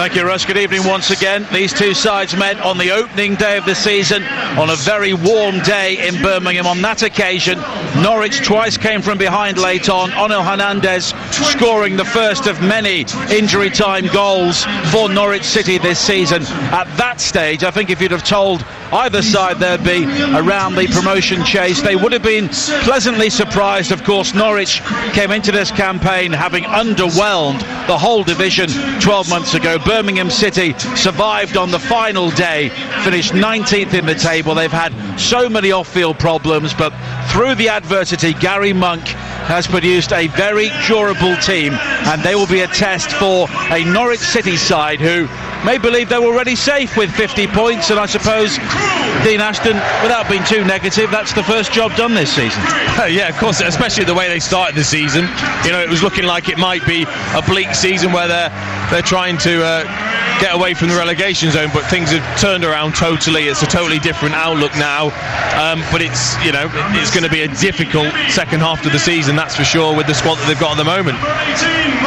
Thank you, Russ. Good evening once again. These two sides met on the opening day of the season on a very warm day in Birmingham. On that occasion, Norwich twice came from behind late on. Onel Hernandez scoring the first of many injury time goals for Norwich City this season. At that stage, I think if you'd have told either side there'd be around the promotion chase, they would have been pleasantly surprised. Of course, Norwich came into this campaign having underwhelmed the whole division 12 months ago. Birmingham City survived on the final day, finished 19th in the table. They've had so many off-field problems, but through the adversity, Gary Monk has produced a very durable team, and they will be a test for a Norwich City side who may believe they're already safe with 50 points, and I suppose, Dean Ashton, without being too negative, that's the first job done this season. Yeah, of course, especially the way they started the season. You know, it was looking like it might be a bleak season where they're trying to get away from the relegation zone, but things have turned around totally. It's a totally different outlook now, but it's going to be a difficult second half to the season, that's for sure, with the squad that they've got at the moment.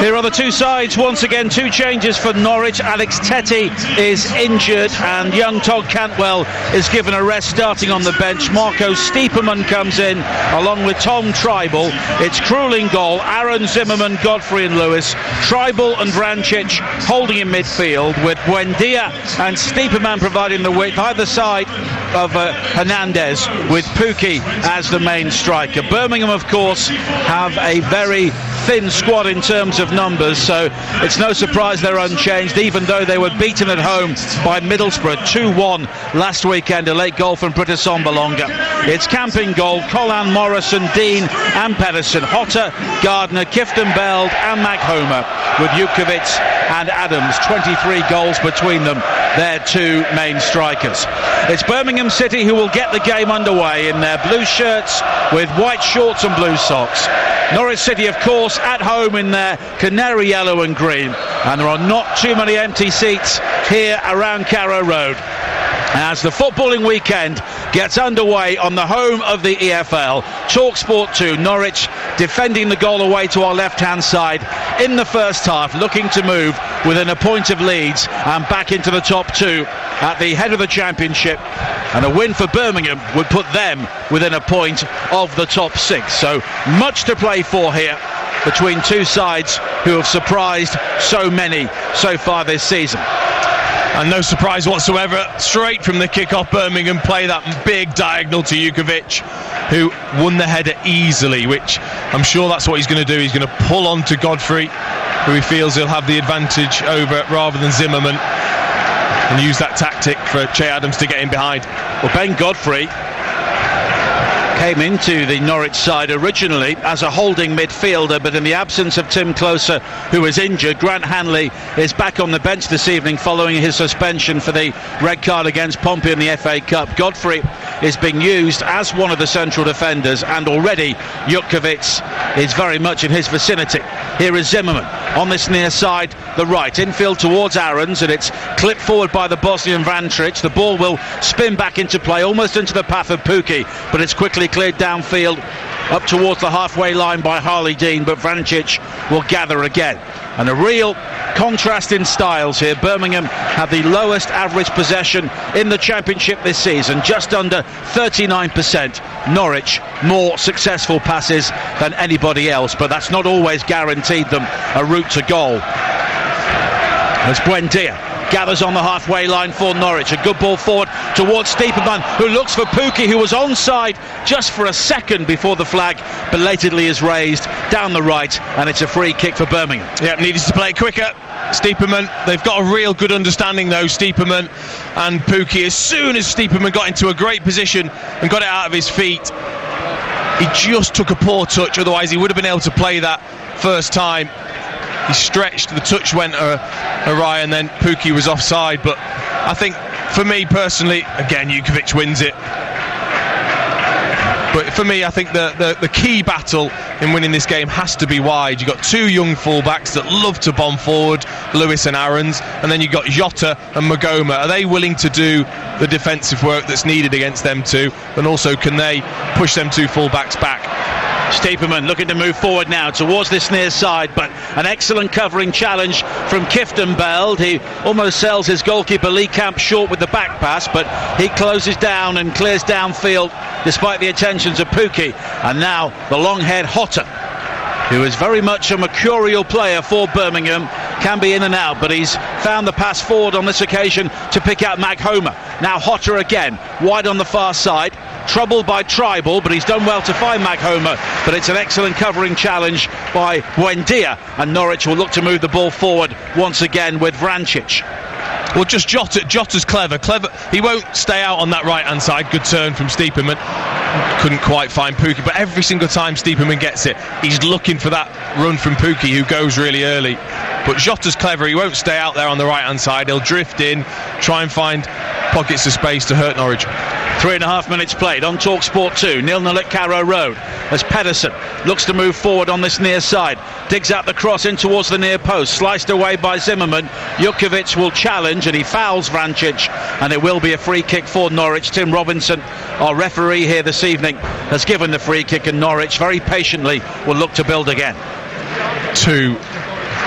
Here are the two sides once again. Two changes for Norwich. Alex Teti is injured and young Todd Cantwell is given a rest, starting on the bench. Marco Stiepermann comes in along with Tom Tribal. It's Krul in goal, Aaron, Zimmerman, Godfrey and Lewis, Tribal and Vrancic holding in midfield, with Buendia and Stiepermann providing the width either side of Hernandez, with Pukki as the main striker. Birmingham, of course, have a very thin squad in terms of numbers, so it's no surprise they're unchanged, even though they were beaten at home by Middlesbrough 2-1 last weekend, a late goal from Britta Sombalonga. It's Camping goal, Colin, Morrison, Dean and Pedersen, Hotter, Gardner, Kifton Beld and Maghoma, with Jukovic and Adams, 23 goals between them, their two main strikers. It's Birmingham City who will get the game underway in their blue shirts with white shorts and blue socks. Norwich City, of course, at home in their canary yellow and green, and there are not too many empty seats here around Carrow Road as the footballing weekend gets underway on the home of the EFL. TalkSport 2, Norwich defending the goal away to our left-hand side in the first half, looking to move within a point of Leeds and back into the top two at the head of the championship, and a win for Birmingham would put them within a point of the top six. So much to play for here between two sides who have surprised so many so far this season. And no surprise whatsoever, straight from the kick-off, Birmingham play that big diagonal to Jukovic, who won the header easily, which I'm sure that's what he's going to do. He's going to pull on to Godfrey, who he feels he'll have the advantage over rather than Zimmerman, and use that tactic for Che Adams to get in behind. Well, Ben Godfrey came into the Norwich side originally as a holding midfielder, but in the absence of Tim Closer, who is injured, Grant Hanley is back on the bench this evening following his suspension for the red card against Pompey in the FA Cup. Godfrey is being used as one of the central defenders, and already Jukovic is very much in his vicinity. Here is Zimmerman on this near side, the right, infield towards Aarons, and it's clipped forward by the Bosnian Vrancic. The ball will spin back into play, almost into the path of Pukki, but it's quickly cleared downfield up towards the halfway line by Harley Dean, but Vrancic will gather again. And a real contrast in styles here. Birmingham have the lowest average possession in the championship this season, just under 39%. Norwich more successful passes than anybody else, but that's not always guaranteed them a route to goal. As Buendia gathers on the halfway line for Norwich, a good ball forward towards Stiepermann, who looks for Pukki, who was onside just for a second before the flag belatedly is raised down the right, and it's a free kick for Birmingham. Yeah, needed to play quicker. Stiepermann, they've got a real good understanding though, Stiepermann and Pukki. As soon as Stiepermann got into a great position and got it out of his feet, he just took a poor touch, otherwise he would have been able to play that first time. He stretched, the touch went awry, and then Pukki was offside. But I think, for me personally, again, Jukovic wins it. But for me, I think the key battle in winning this game has to be wide. You've got two young fullbacks that love to bomb forward, Lewis and Aarons, and then you've got Jota and Maghoma. Are they willing to do the defensive work that's needed against them two? And also, can they push them two fullbacks back? Stiepermann looking to move forward now towards this near side, but an excellent covering challenge from Kieftenbeld. He almost sells his goalkeeper Lee Camp short with the back pass, but he closes down and clears downfield despite the attentions of Pukki. And now the long-haired Hotter, who is very much a mercurial player for Birmingham, can be in and out, but he's found the pass forward on this occasion to pick out Maghoma. Now Hotter again, wide on the far side, troubled by Tribal, but he's done well to find Maghoma, but it's an excellent covering challenge by Buendia, and Norwich will look to move the ball forward once again with Vrancic. Well, just Jota's clever. He won't stay out on that right-hand side. Good turn from Stiepermann. Couldn't quite find Pukki, but every single time Stiepermann gets it, he's looking for that run from Pukki, who goes really early. But Jota's clever. He won't stay out there on the right-hand side. He'll drift in, try and find pockets of space to hurt Norwich. 3.5 minutes played on TalkSport 2, 0-0 at Carrow Road, as Pedersen looks to move forward on this near side, digs out the cross in towards the near post, sliced away by Zimmerman. Jukovic will challenge and he fouls Vrancic, and it will be a free kick for Norwich. Tim Robinson, our referee here this evening, has given the free kick, and Norwich very patiently will look to build again. Two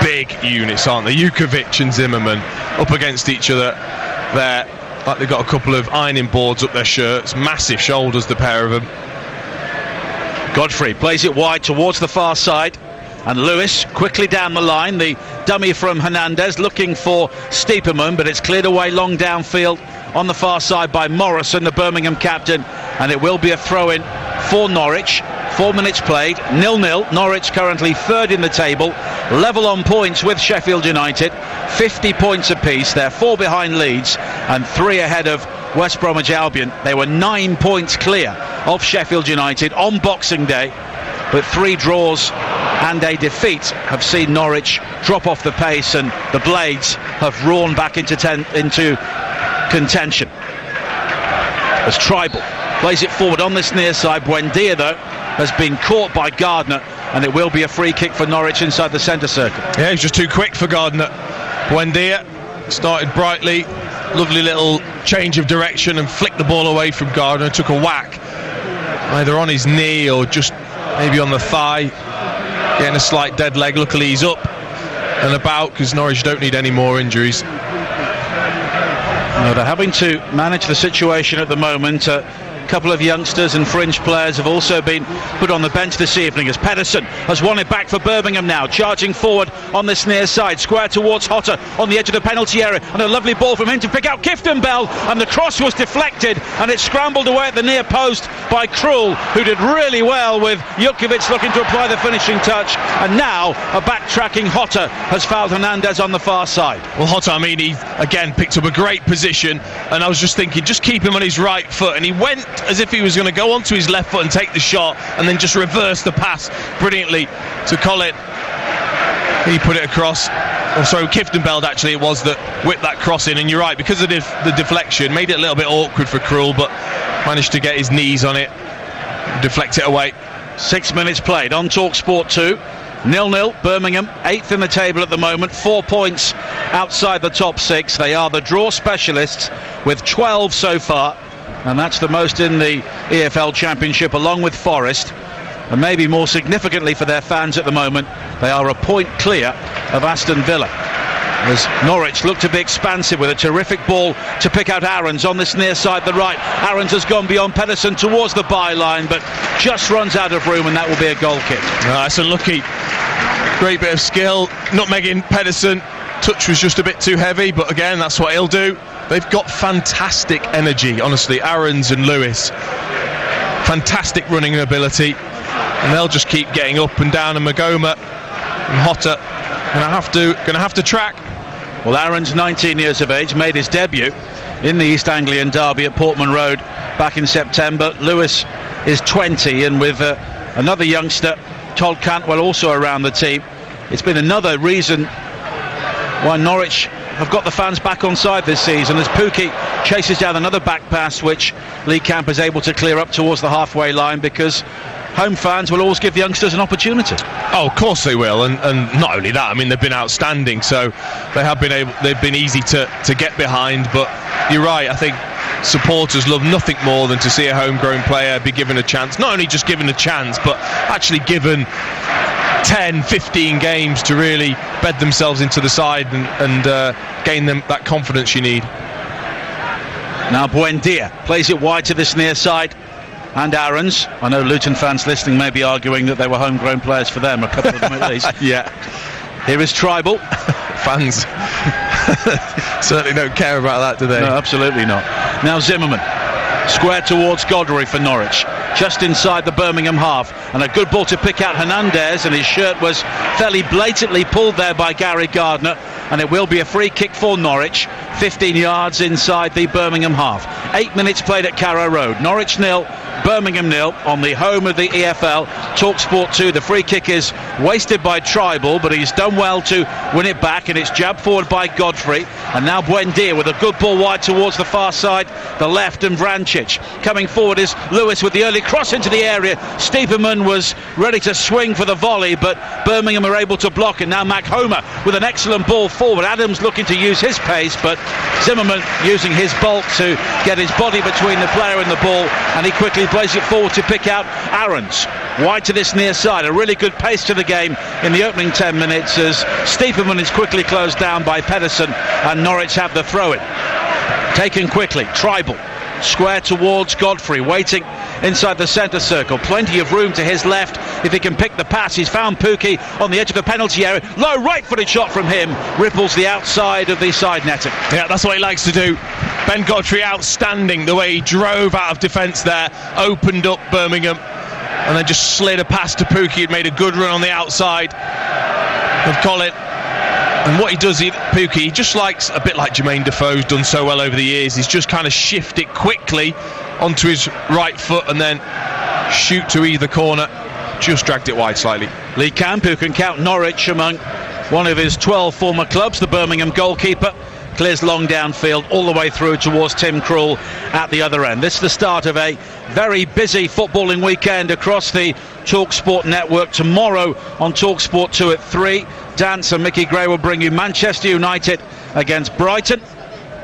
big units, aren't they? Jukovic and Zimmerman up against each other there, like they've got a couple of ironing boards up their shirts. Massive shoulders, the pair of them. Godfrey plays it wide towards the far side, and Lewis quickly down the line, the dummy from Hernandez looking for Stiepermann, but it's cleared away long downfield on the far side by Morrison, the Birmingham captain, and it will be a throw-in for Norwich. 4 minutes played, 0-0. Norwich currently third in the table, level on points with Sheffield United, 50 points apiece. They're 4 behind Leeds and 3 ahead of West Bromwich Albion. They were 9 points clear of Sheffield United on Boxing Day, but 3 draws and a defeat have seen Norwich drop off the pace, and the Blades have drawn back into contention. As Tribal plays it forward on this near side, Buendia though has been caught by Gardner, and it will be a free kick for Norwich inside the centre circle. Yeah, he's just too quick for Gardner. Buendia started brightly, lovely little change of direction, and flicked the ball away from Gardner, took a whack either on his knee or just maybe on the thigh, getting a slight dead leg. Luckily he's up and about, because Norwich don't need any more injuries. No, they're having to manage the situation at the moment. A couple of youngsters and fringe players have also been put on the bench this evening, as Pedersen has won it back for Birmingham now, charging forward on this near side, square towards Hotter on the edge of the penalty area, and a lovely ball from him to pick out Kieftenbeld, and the cross was deflected and it scrambled away at the near post by Krul, who did really well, with Jukovic looking to apply the finishing touch, and now a backtracking Hotter has fouled Hernandez on the far side. Well, Hotter, I mean, he again picked up a great position, and I was just thinking, just keep him on his right foot, and he went as if he was going to go onto his left foot and take the shot, and then just reverse the pass brilliantly to Colin. He put it across. Oh, sorry, Kieftenbeld actually it was that whipped that cross in, and you're right, because of the deflection, made it a little bit awkward for Krul, but managed to get his knees on it, deflect it away. 6 minutes played on TalkSport 2. 0-0, Birmingham 8th in the table at the moment, 4 points outside the top 6. They are the draw specialists with 12 so far, and that's the most in the EFL Championship, along with Forest. And maybe more significantly for their fans at the moment, they are a point clear of Aston Villa. As Norwich look to be expansive with a terrific ball to pick out Aarons on this near side, the right. Aarons has gone beyond Pedersen towards the byline, but just runs out of room, and that will be a goal kick. It's unlucky. Great bit of skill, nutmegging Pedersen. Touch was just a bit too heavy, but again, that's what he'll do. They've got fantastic energy, honestly, Aarons and Lewis. Fantastic running ability, and they'll just keep getting up and down, and Maghoma and Hotter gonna have to track. Well, Aarons, 19 years of age, made his debut in the East Anglian derby at Portman Road back in September. Lewis is 20, and with another youngster, Todd Cantwell, also around the team, it's been another reason why Norwich have got the fans back on side this season, as Pukki chases down another back pass, which Lee Camp is able to clear up towards the halfway line, because home fans will always give youngsters an opportunity. Oh, of course they will, and not only that, I mean, they've been outstanding, so they've been easy to get behind. But you're right, I think supporters love nothing more than to see a homegrown player be given a chance. Not only just given a chance, but actually given 10, 15 games to really bed themselves into the side and gain them that confidence you need. Now Buendia plays it wide to this near side, and Aarons. I know Luton fans listening may be arguing that they were homegrown players for them, a couple of them at least. Yeah. Here is Tribal. Fans certainly don't care about that, do they? No, absolutely not. Now Zimmerman, square towards Godfrey for Norwich, just inside the Birmingham half, and a good ball to pick out Hernandez, and his shirt was fairly blatantly pulled there by Gary Gardner, and it will be a free kick for Norwich, 15 yards inside the Birmingham half. 8 minutes played at Carrow Road. Norwich 0, Birmingham 0 on the home of the EFL, TalkSport 2. The free kick is wasted by Tribal, but he's done well to win it back, and it's jabbed forward by Godfrey. And now Buendia with a good ball wide towards the far side, the left, and Vrancic. Coming forward is Lewis with the early cross into the area. Stiepermann was ready to swing for the volley, but Birmingham are able to block, and now Mac Homer with an excellent ball forward. Adams looking to use his pace, but Zimmerman using his bulk to get his body between the player and the ball, and he quickly plays it forward to pick out Aarons. Wide to this near side, a really good pace to the game in the opening 10 minutes as Stiepermann is quickly closed down by Pedersen, and Norwich have the throw-in. Taken quickly, Tribal, square towards Godfrey, waiting inside the centre circle, plenty of room to his left if he can pick the pass. He's found Pukki on the edge of the penalty area, low right-footed shot from him, ripples the outside of the side netting. Yeah, that's what he likes to do. Ben Godfrey outstanding, the way he drove out of defence there, opened up Birmingham, and then just slid a pass to Pukki. He'd made a good run on the outside of Colin. And what he does, Pukki, he just likes, a bit like Jermaine Defoe's done so well over the years, he's just kind of shift it quickly onto his right foot and then shoot to either corner. Just dragged it wide slightly. Lee Camp, who can count Norwich among one of his 12 former clubs, the Birmingham goalkeeper, clears long downfield all the way through towards Tim Krul at the other end. This is the start of a very busy footballing weekend across the TalkSport network. Tomorrow on TalkSport 2 at 3, Dance and Mickey Gray will bring you Manchester United against Brighton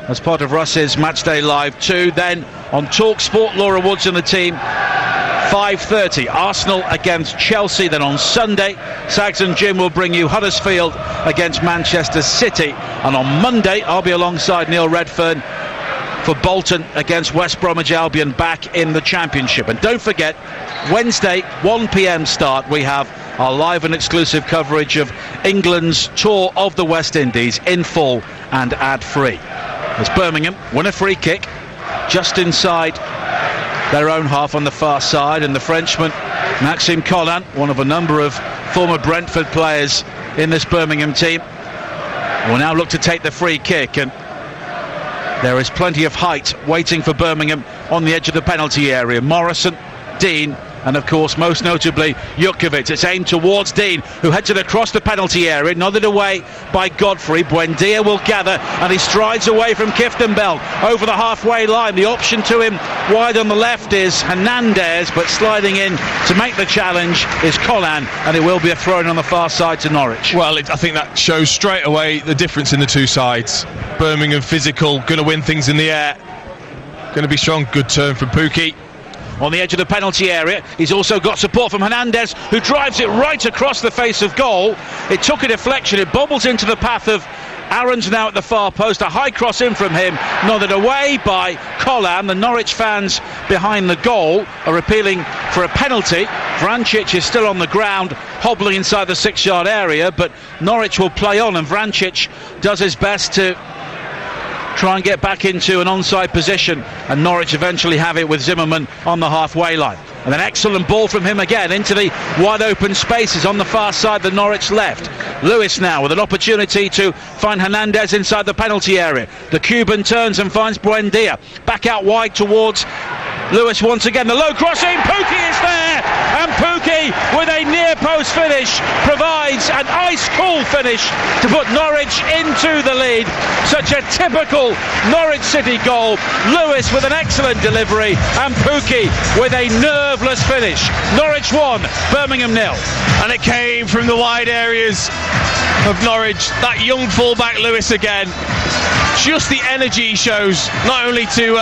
as part of Russ's Matchday Live 2. Then on TalkSport, Laura Woods and the team, 5:30, Arsenal against Chelsea. Then on Sunday, Sags and Jim will bring you Huddersfield against Manchester City. And on Monday, I'll be alongside Neil Redfern for Bolton against West Bromwich Albion back in the Championship. And don't forget, Wednesday, 1 p.m. start, we have our live and exclusive coverage of England's tour of the West Indies in full and ad-free. As Birmingham win a free kick just inside their own half on the far side, and the Frenchman Maxime Collin, one of a number of former Brentford players in this Birmingham team, will now look to take the free kick, and there is plenty of height waiting for Birmingham on the edge of the penalty area. Morrison, Dean, and of course most notably Jukovic. It's aimed towards Dean, who heads it across the penalty area, nodded away by Godfrey. Buendia will gather, and he strides away from Kieftenbeld over the halfway line. The option to him wide on the left is Hernandez, but sliding in to make the challenge is Collin, and it will be a throw-in on the far side to Norwich. Well, I think that shows straight away the difference in the two sides. Birmingham physical, going to win things in the air, going to be strong. Good turn from Pukki. On the edge of the penalty area, he's also got support from Hernandez, who drives it right across the face of goal. It took a deflection, it bobbles into the path of Aarons now at the far post. A high cross in from him, nodded away by Collin. The Norwich fans behind the goal are appealing for a penalty. Vrancic is still on the ground, hobbling inside the 6-yard area, but Norwich will play on, and Vrancic does his best to try and get back into an onside position, and Norwich eventually have it with Zimmerman on the halfway line. And an excellent ball from him again into the wide open spaces on the far side, the Norwich left. Lewis now with an opportunity to find Hernandez inside the penalty area. The Cuban turns and finds Buendia back out wide towards Lewis once again. The low crossing, Pukki is there, and Pukki with a near post finish provides an ice cool finish to put Norwich into the lead. Such a typical Norwich City goal. Lewis with an excellent delivery, and Pukki with a nerveless finish. Norwich 1, Birmingham 0. And it came from the wide areas of Norwich. That young fullback Lewis again. Just the energy he shows, not only to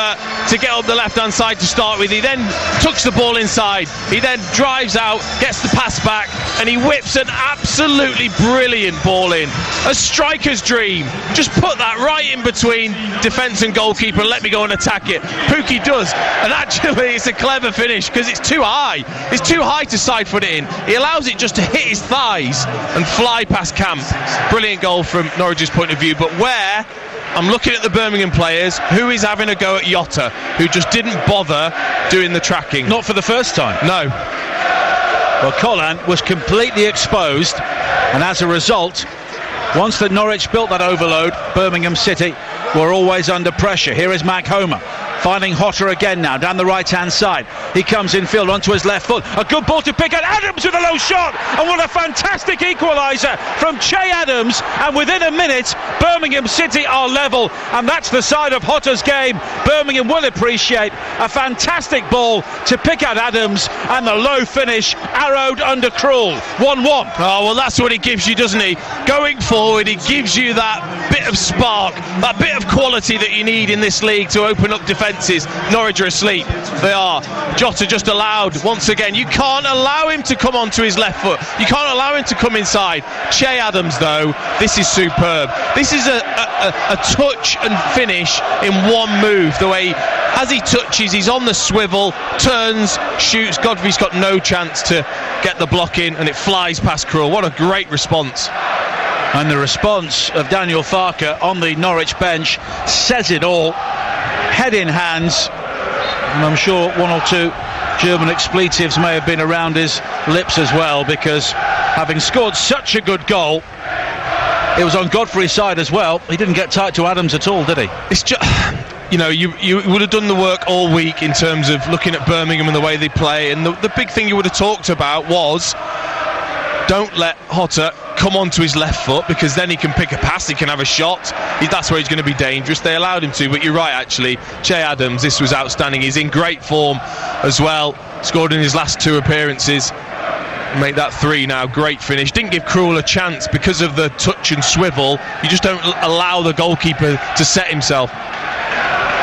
get up the left-hand side to start with, he then tucks the ball inside, he then drives out, gets the pass back, and he whips an absolutely brilliant ball in. A striker's dream. Just put that right in between defence and goalkeeper and let me go and attack it. Pukki does, and actually it's a clever finish because it's too high. It's too high to side foot it in. He allows it just to hit his thighs and fly past Camp. Brilliant goal from Norwich's point of view, but where I'm looking at the Birmingham players, who is having a go at Jota, who just didn't bother doing the tracking. Not for the first time. No. Well, Colin was completely exposed, and as a result, once the Norwich built that overload, Birmingham City were always under pressure. Here is Mac Homer finding Jota again now down the right hand side. He comes in field onto his left foot, a good ball to pick out. Adams with a low shot, and what a fantastic equaliser from Che Adams, and within a minute Birmingham City are level, and that's the side of Jota's game Birmingham will appreciate. A fantastic ball to pick out Adams, and the low finish arrowed under Krul. 1-1. Oh, well, that's what he gives you, doesn't he? Going forward, he gives you that bit of spark, that bit of quality that you need in this league to open up defences. Norwich are asleep. They are. Jota just allowed, once again, you can't allow him to come onto his left foot. You can't allow him to come inside. Che Adams, though, this is superb. This is a touch and finish in one move. The way, as he touches, he's on the swivel, turns, shoots. Godfrey's got no chance to get the block in, and it flies past Krul. What a great response. And the response of Daniel Farke on the Norwich bench says it all. Head in hands, and I'm sure one or two German expletives may have been around his lips as well, because having scored such a good goal, it was on Godfrey's side as well. He didn't get tight to Adams at all, did he? It's just, you know, you would have done the work all week in terms of looking at Birmingham and the way they play, and the big thing you would have talked about was don't let Jota come onto his left foot, because then he can pick a pass, he can have a shot. That's where he's going to be dangerous. They allowed him to, but you're right, actually. Che Adams, this was outstanding. He's in great form as well. Scored in his last two appearances. Make that 3 now. Great finish. Didn't give Krul a chance because of the touch and swivel. You just don't allow the goalkeeper to set himself.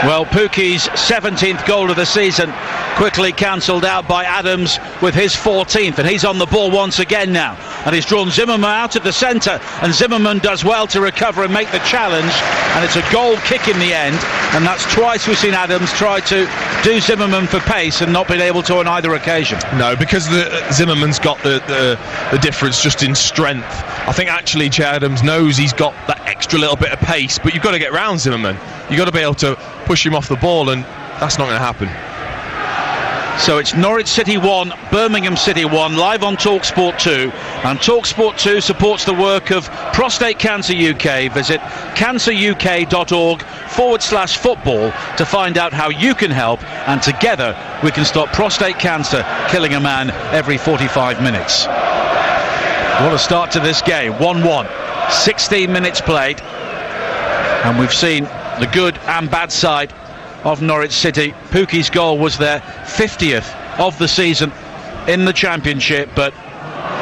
Well, Pukki's 17th goal of the season quickly cancelled out by Adams with his 14th, and he's on the ball once again now, and he's drawn Zimmerman out at the centre, and Zimmerman does well to recover and make the challenge, and it's a goal kick in the end, and that's twice we've seen Adams try to do Zimmerman for pace and not been able to on either occasion. No, because Zimmerman's got the difference just in strength. I think actually Che Adams knows he's got that extra little bit of pace, but you've got to get round Zimmerman. You've got to be able to push him off the ball, and that's not going to happen. So it's Norwich City 1, Birmingham City 1, live on TalkSport 2, and TalkSport 2 supports the work of Prostate Cancer UK. Visit canceruk.org/football to find out how you can help, and together we can stop prostate cancer killing a man every 45 minutes. What a start to this game. 1-1, 16 minutes played, and we've seen the good and bad side of Norwich City. Pukki's goal was their 50th of the season in the Championship, but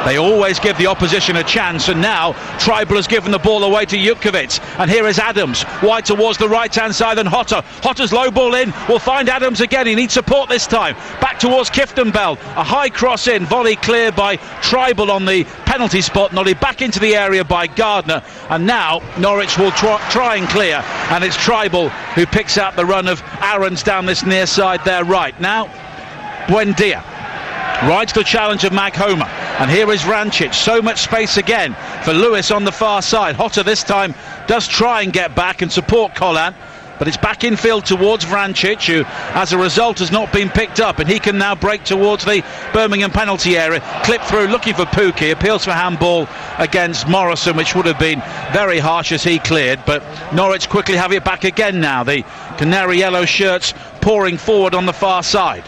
they always give the opposition a chance, and now Tribal has given the ball away to Jutkiewicz, and here is Adams wide towards the right hand side, and Hotta's low ball in will find Adams again. He needs support this time, back towards Kieftenbeld, a high cross in, volley cleared by Tribal on the penalty spot, nodded back into the area by Gardner, and now Norwich will try and clear, and it's Tribal who picks out the run of Aarons down this near side there right. Now Buendia rides the challenge of Mac Homer, and here is Vrancic. So much space again for Lewis on the far side. Jota this time does try and get back and support Colin, but it's back in field towards Vrancic, who as a result has not been picked up, and he can now break towards the Birmingham penalty area, clip through looking for Pukki, appeals for handball against Morrison, which would have been very harsh as he cleared, but Norwich quickly have it back again now. The canary yellow shirts pouring forward on the far side.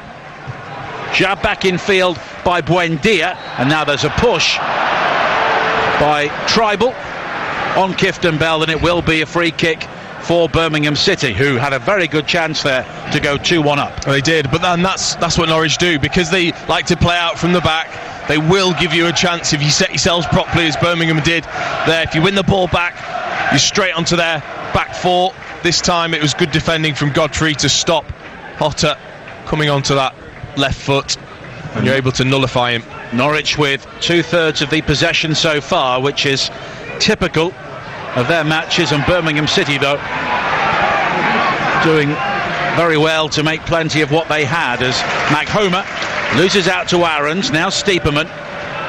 Jab back in field by Buendia, and now there's a push by Tribal on Kieftenbeld, and it will be a free kick for Birmingham City, who had a very good chance there to go 2-1 up. Well, they did, but then that's what Norwich do, because they like to play out from the back. They will give you a chance if you set yourselves properly, as Birmingham did there. If you win the ball back, you're straight onto their back four. This time it was good defending from Godfrey to stop Hotter coming onto that left foot, and you're able to nullify him. Norwich with 2/3 of the possession so far, which is typical of their matches, and Birmingham City, though, doing very well to make plenty of what they had, as Maghoma loses out to Aarons. Now Stiepermann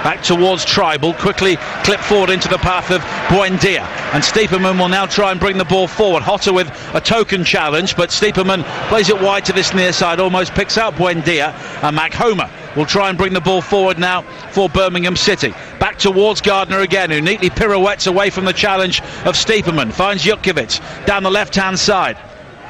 back towards Tribal, quickly clipped forward into the path of Buendia, and Stiepermann will now try and bring the ball forward. Hotter with a token challenge, but Stiepermann plays it wide to this near side, almost picks out Buendia, and Maghoma will try and bring the ball forward now for Birmingham City. Back towards Gardner again, who neatly pirouettes away from the challenge of Stiepermann, finds Jutkiewicz down the left hand side.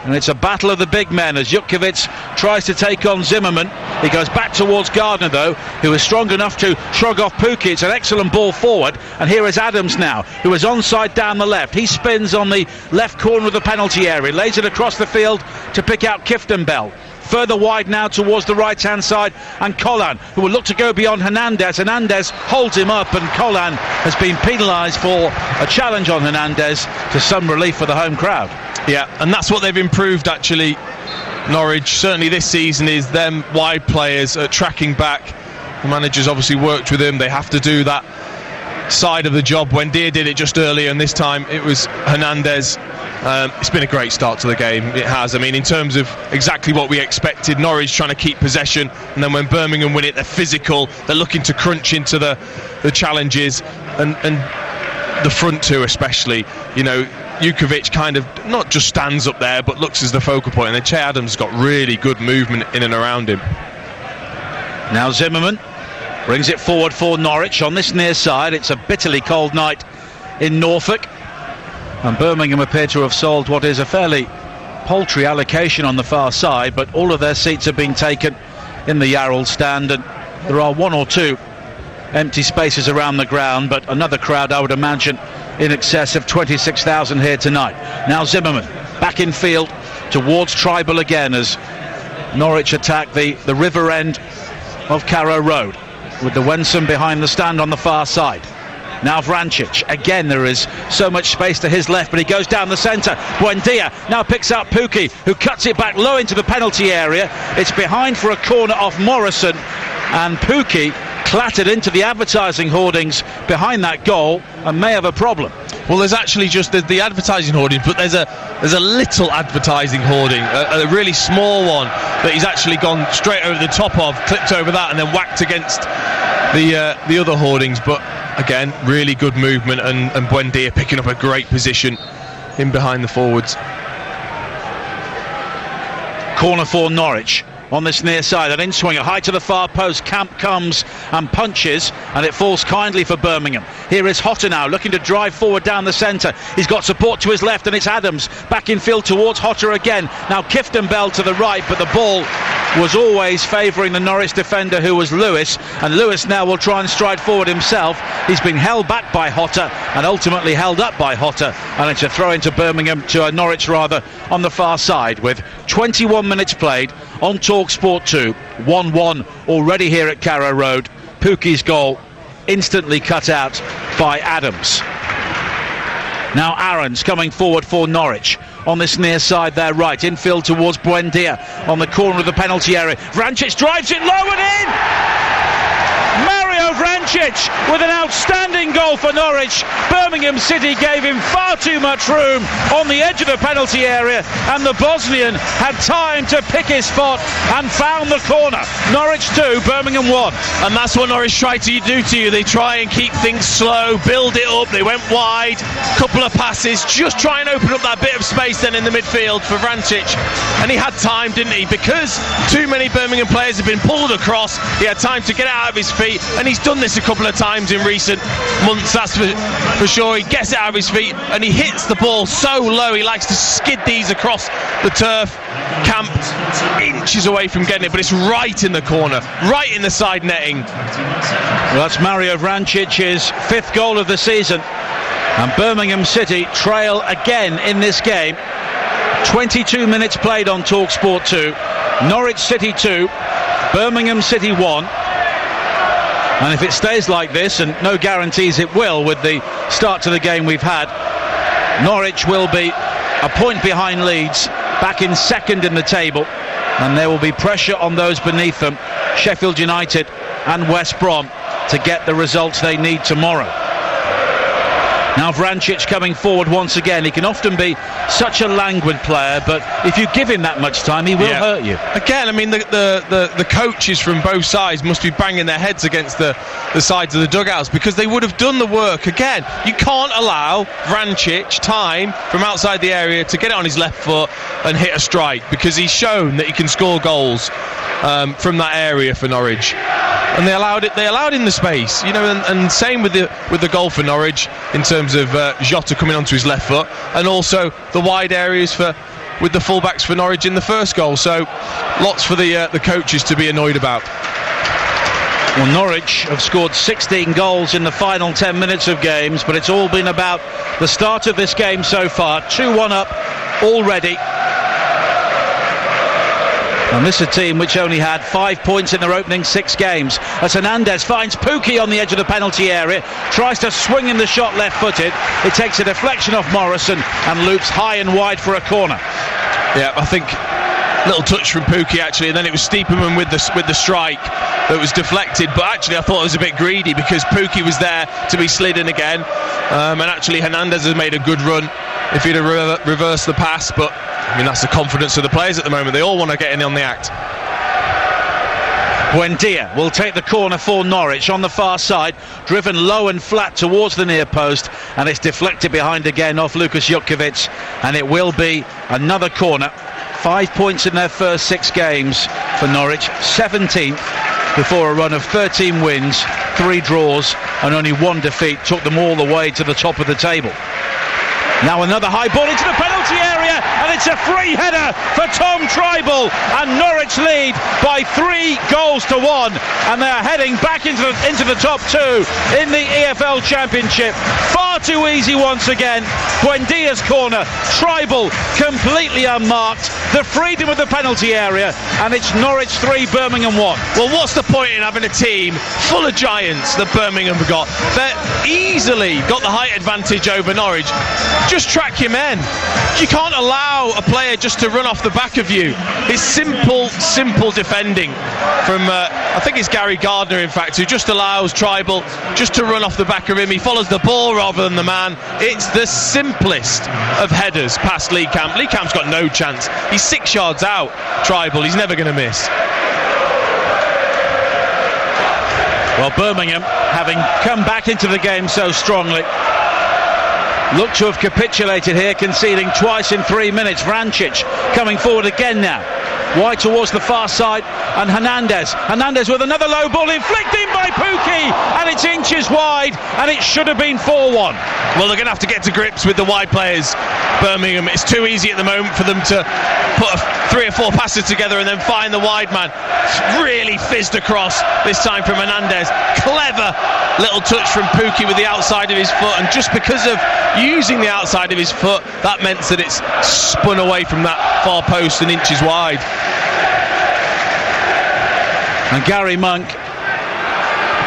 And it's a battle of the big men as Jutkiewicz tries to take on Zimmerman. He goes back towards Gardner, though, who is strong enough to shrug off Pukki. It's an excellent ball forward. And here is Adams now, who is onside down the left. He spins on the left corner of the penalty area, lays it across the field to pick out Kieftenbell. Further wide now towards the right-hand side, and Collan, who will look to go beyond Hernandez. Hernandez holds him up, and Collan has been penalised for a challenge on Hernandez, to some relief for the home crowd. Yeah, and that's what they've improved, actually, Norwich, certainly this season, is them wide players tracking back. The manager's obviously worked with them. They have to do that side of the job. Buendia did it just earlier, and this time it was Hernandez. It's been a great start to the game. It has. I mean, in terms of exactly what we expected, Norwich trying to keep possession, and then when Birmingham win it, they're physical. They're looking to crunch into the challenges, and the front two especially. You know, Jutkiewicz kind of not just stands up there, but looks as the focal point, and then Che Adams got really good movement in and around him. Now Zimmerman brings it forward for Norwich on this near side. It's a bitterly cold night in Norfolk, and Birmingham appear to have solved what is a fairly paltry allocation on the far side, but all of their seats have been taken in the Yarrell stand, and there are one or two empty spaces around the ground, but another crowd, I would imagine, in excess of 26,000 here tonight. Now Zimmerman back in field towards Tribal again, as Norwich attack the river end of Carrow Road, with the Wensum behind the stand on the far side. Now Vrancic, again there is so much space to his left, but he goes down the centre. Buendia now picks out Pukki, who cuts it back low into the penalty area. It's behind for a corner off Morrison, and Pukki clattered into the advertising hoardings behind that goal and may have a problem. Well, there's actually just the advertising hoarding, but there's a little advertising hoarding, a really small one that he's actually gone straight over the top of, clipped over that, and then whacked against the other hoardings. But again, really good movement, and Buendia picking up a great position in behind the forwards. Corner for Norwich on this near side, an in-swinger high to the far post. Camp comes and punches, and it falls kindly for Birmingham. Here is Hotter now looking to drive forward down the centre. He's got support to his left, and it's Adams back in field towards Hotter again. Now Kieftenbell to the right, but the ball was always favouring the Norwich defender, who was Lewis, and Lewis now will try and stride forward himself. He's been held back by Hotter and ultimately held up by Hotter, and it's a throw into Birmingham, to Norwich rather, on the far side, with 21 minutes played on TalkSport 2. 1-1 already here at Carrow Road. Pukki's goal instantly cut out by Adams. Now Aarons coming forward for Norwich on this near side there right, infield towards Buendia on the corner of the penalty area. Vrancic drives it low and in! Vrancic with an outstanding goal for Norwich. Birmingham City gave him far too much room on the edge of the penalty area, and the Bosnian had time to pick his spot and found the corner. Norwich 2, Birmingham 1. And that's what Norwich try to do to you. They try and keep things slow, build it up. They went wide, couple of passes, just try and open up that bit of space then in the midfield for Vrancic, and he had time, didn't he? Because too many Birmingham players have been pulled across, he had time to get out of his feet, and he's done this a couple of times in recent months, that's for sure. He gets it out of his feet and he hits the ball so low, he likes to skid these across the turf. Camp inches away from getting it, but it's right in the corner, right in the side netting. Well, that's Mario Vrancic's 5th goal of the season, and Birmingham City trail again in this game. 22 minutes played on TalkSport 2. Norwich City 2, Birmingham City 1. And if it stays like this, and no guarantees it will with the start to the game we've had, Norwich will be a point behind Leeds, back in second in the table, and there will be pressure on those beneath them, Sheffield United and West Brom, to get the results they need tomorrow. Now Vrancic coming forward once again. He can often be such a languid player, but if you give him that much time, he will hurt you. Again, I mean, the coaches from both sides must be banging their heads against the sides of the dugouts, because they would have done the work. Again, you can't allow Vrancic time from outside the area to get it on his left foot and hit a strike, because he's shown that he can score goals from that area for Norwich. And they allowed him the space, you know, and same with the goal for Norwich in terms of Jota coming onto his left foot, and also the wide areas with the fullbacks for Norwich in the first goal. So lots for the coaches to be annoyed about. Well, Norwich have scored 16 goals in the final 10 minutes of games, but it's all been about the start of this game so far. 2-1 up already. And this is a team which only had 5 points in their opening 6 games. As Hernandez finds Pukki on the edge of the penalty area, tries to swing in the shot left-footed. It takes a deflection off Morrison and loops high and wide for a corner. Yeah, I think little touch from Pukki actually, and then it was Stiepermann with the strike that was deflected. But actually, I thought it was a bit greedy, because Pukki was there to be slid in again, and actually Hernandez has made a good run if he'd have reversed the pass. But I mean, that's the confidence of the players at the moment. They all want to get in on the act. Buendia will take the corner for Norwich on the far side, driven low and flat towards the near post, and it's deflected behind again off Lukas Jutkiewicz, and it will be another corner. 5 points in their first 6 games for Norwich, 17th before a run of 13 wins, 3 draws and only 1 defeat took them all the way to the top of the table. Now another high ball into the penalty area, and it's a free header for Tom Trybull, and Norwich lead by 3 goals to 1, and they are heading back into the top 2 in the EFL Championship. Far too easy once again. Buendia's corner, Trybull completely unmarked, the freedom of the penalty area, and it's Norwich 3, Birmingham 1. Well, what's the point in having a team full of giants that Birmingham have got? They're easily got the height advantage over Norwich. Just track your men. You can't allow a player just to run off the back of you. It's simple defending from I think it's Gary Gardner, in fact, who just allows Trybull just to run off the back of him. He follows the ball rather than the man. It's the simplest of headers past Lee Camp. Lee Camp's got no chance. He's 6 yards out, Trybull. He's never going to miss. Well, Birmingham, having come back into the game so strongly, look to have capitulated here, conceding twice in 3 minutes. Vrancic coming forward again now, wide towards the far side, and Hernandez with another low ball inflicted by Pukki, and it's inches wide, and it should have been 4-1. Well, they're going to have to get to grips with the wide players, Birmingham. It's too easy at the moment for them to put 3 or 4 passes together and then find the wide man. Really fizzed across, this time from Hernandez. Clever little touch from Pukki with the outside of his foot, and just because of using the outside of his foot, that meant that it's spun away from that far post and inches wide. And Gary Monk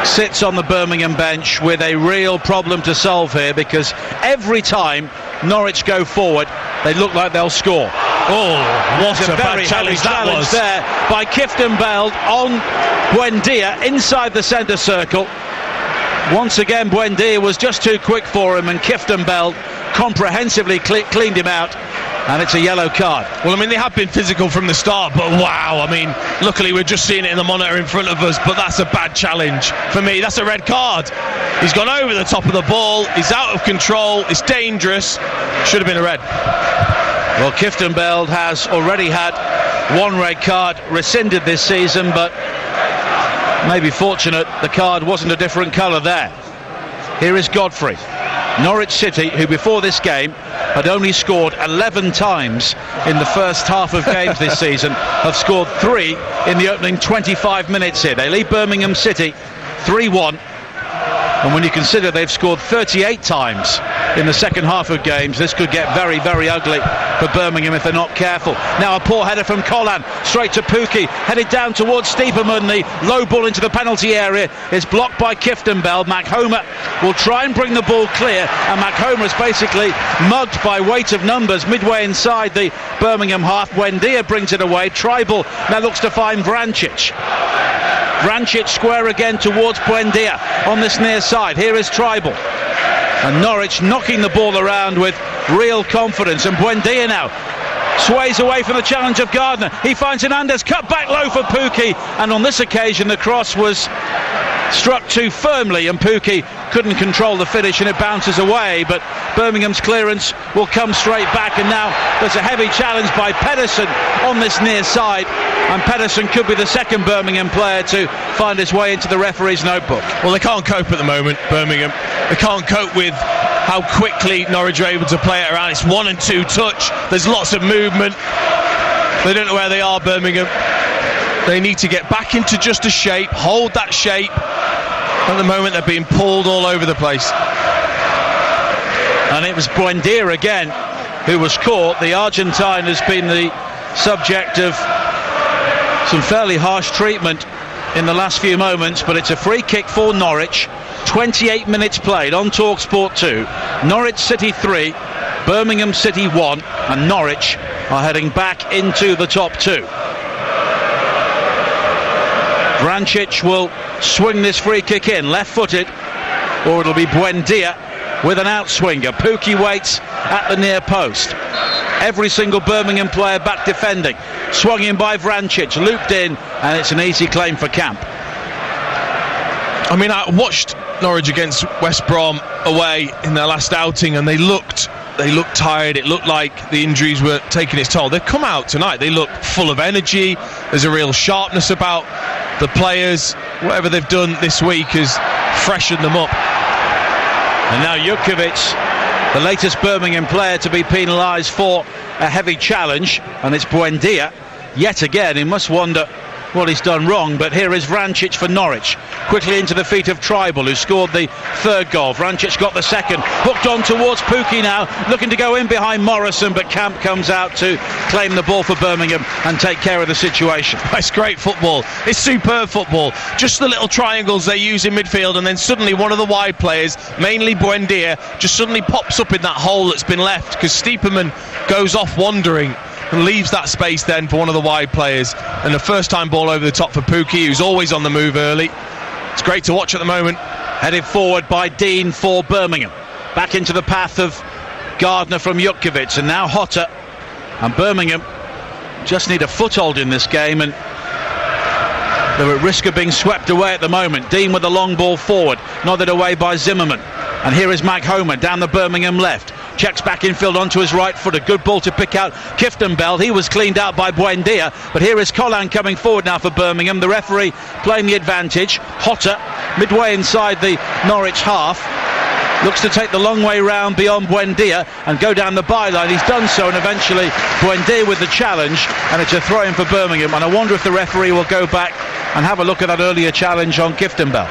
sits on the Birmingham bench with a real problem to solve here, because every time Norwich go forward, they look like they'll score. Oh, what a bad challenge that was there by Kieftenbeld on Buendia inside the centre circle. Once again, Buendia was just too quick for him, and Kieftenbeld comprehensively cleaned him out, and it's a yellow card. Well, I mean, they have been physical from the start, but wow, I mean, luckily we're just seeing it in the monitor in front of us, but that's a bad challenge for me. That's a red card. He's gone over the top of the ball, he's out of control, it's dangerous. Should have been a red. Well, Kieftenbeld has already had 1 red card rescinded this season, but maybe fortunate the card wasn't a different colour there. Here is Godfrey. Norwich City, who before this game had only scored 11 times in the first half of games this season, have scored 3 in the opening 25 minutes here. They lead Birmingham City 3-1, and when you consider they've scored 38 times in the second half of games, this could get very, very ugly for Birmingham if they're not careful. Now a poor header from Collan, straight to Pukki, headed down towards Stiepermann. The low ball into the penalty area is blocked by Kieftenbeld. Mackhomer will try and bring the ball clear, and Mackhomer is basically mugged by weight of numbers midway inside the Birmingham half. Buendia brings it away. Tribal now looks to find Vrancic. Vrancic square again towards Buendia on this near side. Here is Tribal. And Norwich knocking the ball around with real confidence. And Buendia now sways away from the challenge of Gardner. He finds Hernandez, cut back low for Pukki. And on this occasion the cross was struck too firmly and Pukki couldn't control the finish and it bounces away, but Birmingham's clearance will come straight back. And now there's a heavy challenge by Pedersen on this near side, and Pedersen could be the second Birmingham player to find his way into the referee's notebook. Well, they can't cope at the moment, Birmingham. They can't cope with how quickly Norwich are able to play it around. It's 1 and 2 touch, there's lots of movement. They don't know where they are, Birmingham. They need to get back into just a shape, hold that shape. At the moment they're being pulled all over the place. And it was Buendia again who was caught. The Argentine has been the subject of some fairly harsh treatment in the last few moments, but it's a free kick for Norwich. 28 minutes played on TalkSport 2. Norwich City 3, Birmingham City 1, and Norwich are heading back into the top 2. Vrancic will swing this free kick in, left-footed, or it'll be Buendia with an outswinger. Pukki waits at the near post. Every single Birmingham player back defending. Swung in by Vrancic, looped in, and it's an easy claim for Camp. I mean, I watched Norwich against West Brom away in their last outing, and they looked tired. It looked like the injuries were taking its toll. They've come out tonight, they look full of energy. There's a real sharpness about the players. Whatever they've done this week has freshened them up. And now Jukovic, the latest Birmingham player to be penalised for a heavy challenge, and it's Buendia yet again. He must wonder what he's done wrong, but here is Vrancic for Norwich, quickly into the feet of Tribal, who scored the third goal. Vrancic got the second, hooked on towards Pukki now, looking to go in behind Morrison, but Camp comes out to claim the ball for Birmingham and take care of the situation. It's great football, it's superb football. Just the little triangles they use in midfield, and then suddenly one of the wide players, mainly Buendia, just suddenly pops up in that hole that's been left, because Stiepermann goes off wandering and leaves that space then for one of the wide players, and the first time ball over the top for Pukki, who's always on the move early. It's great to watch at the moment. Headed forward by Dean for Birmingham, back into the path of Gardner from Jukovic, and now Hotter, and Birmingham just need a foothold in this game, and they're at risk of being swept away at the moment. Dean with the long ball forward, nodded away by Zimmerman, and here is Mackhomer down the Birmingham left. Checks back infield onto his right foot. A good ball to pick out Kieftenbeld. He was cleaned out by Buendia. But here is Collan coming forward now for Birmingham. The referee playing the advantage. Hotter, midway inside the Norwich half, looks to take the long way round beyond Buendia and go down the byline. He's done so, and eventually Buendia with the challenge, and it's a throw-in for Birmingham. And I wonder if the referee will go back and have a look at that earlier challenge on Kieftenbeld.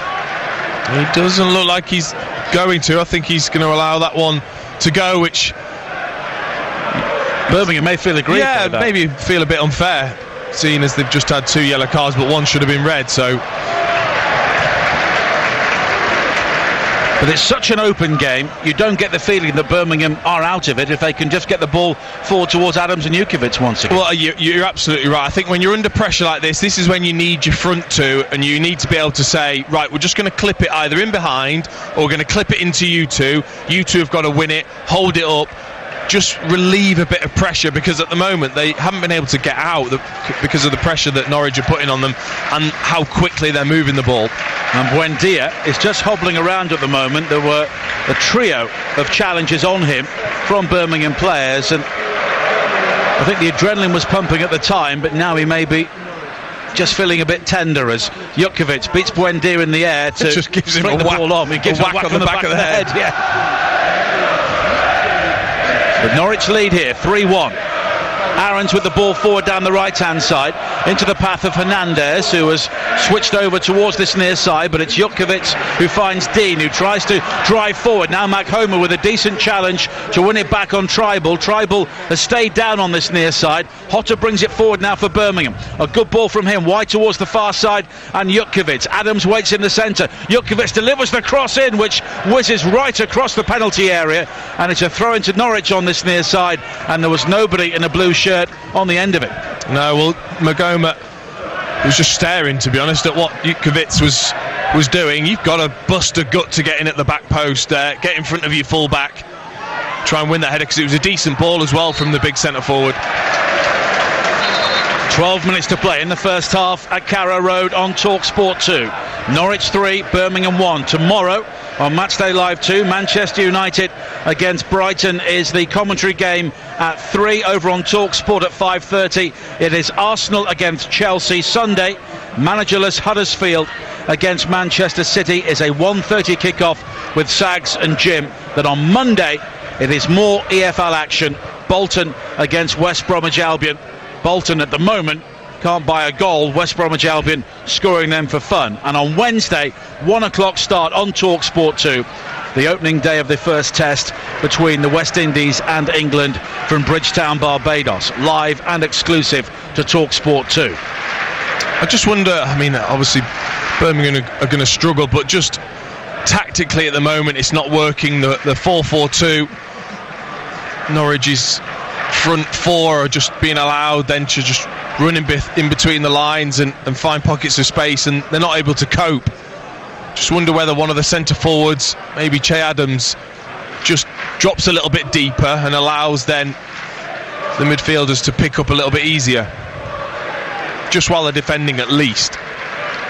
He doesn't look like he's going to. I think he's going to allow that one to go, which Birmingham may feel aggrieved. Yeah, maybe feel a bit unfair, seeing as they've just had 2 yellow cards, but one should have been red. So, but it's such an open game, you don't get the feeling that Birmingham are out of it if they can just get the ball forward towards Adams and Jukovic once again. Well, you're absolutely right. I think when you're under pressure like this is when you need your front two, and you need to be able to say, right, we're just going to clip it either in behind or we're going to clip it into you two. You two have got to win it, hold it up, just relieve a bit of pressure, because at the moment they haven't been able to get out because of the pressure that Norwich are putting on them and how quickly they're moving the ball. And Buendia is just hobbling around at the moment. There were a trio of challenges on him from Birmingham players, and I think the adrenaline was pumping at the time, but now he may be just feeling a bit tender as Jukovic beats Buendia in the air to just gives him the ball on. He gives a whack on the back of the head. Yeah. But Norwich lead here, 3-1. Aarons with the ball forward down the right-hand side. into the path of Hernandez, who has switched over towards this near side, but it's Jutkiewicz who finds Dean, who tries to drive forward. Now Maghoma with a decent challenge to win it back on Tribal. Tribal has stayed down on this near side. Hotter brings it forward now for Birmingham. A good ball from him, wide towards the far side, and Jutkiewicz. Adams waits in the centre. Jutkiewicz delivers the cross in, which whizzes right across the penalty area, and it's a throw into Norwich on this near side, and there was nobody in a blue shirt on the end of it. No, well, Maghoma was just staring, to be honest, at what Jutkiewicz was doing. You've got to bust a gut to get in at the back post, get in front of your full back, try and win that header, because it was a decent ball as well from the big centre forward. 12 minutes to play in the first half at Carrow Road on TalkSport 2. Norwich 3, Birmingham 1. Tomorrow on Matchday Live 2, Manchester United against Brighton is the commentary game at 3 over on TalkSport at 5:30. It is Arsenal against Chelsea. Sunday, managerless Huddersfield against Manchester City is a 1:30 kickoff with Sags and Jim. Then on Monday, it is more EFL action. Bolton against West Bromwich Albion. Bolton at the moment can't buy a goal. West Bromwich Albion scoring them for fun. And on Wednesday, 1 o'clock start on TalkSport 2, the opening day of the first test between the West Indies and England from Bridgetown, Barbados, live and exclusive to TalkSport 2. I just wonder, I mean, obviously Birmingham are going to struggle, but just tactically at the moment it's not working. The 4-4-2, Norwich's front four are just being allowed then to just run in between the lines and find pockets of space, and they're not able to cope. Just wonder whether one of the centre forwards, maybe Che Adams, just drops a little bit deeper and allows then the midfielders to pick up a little bit easier, just while they're defending at least.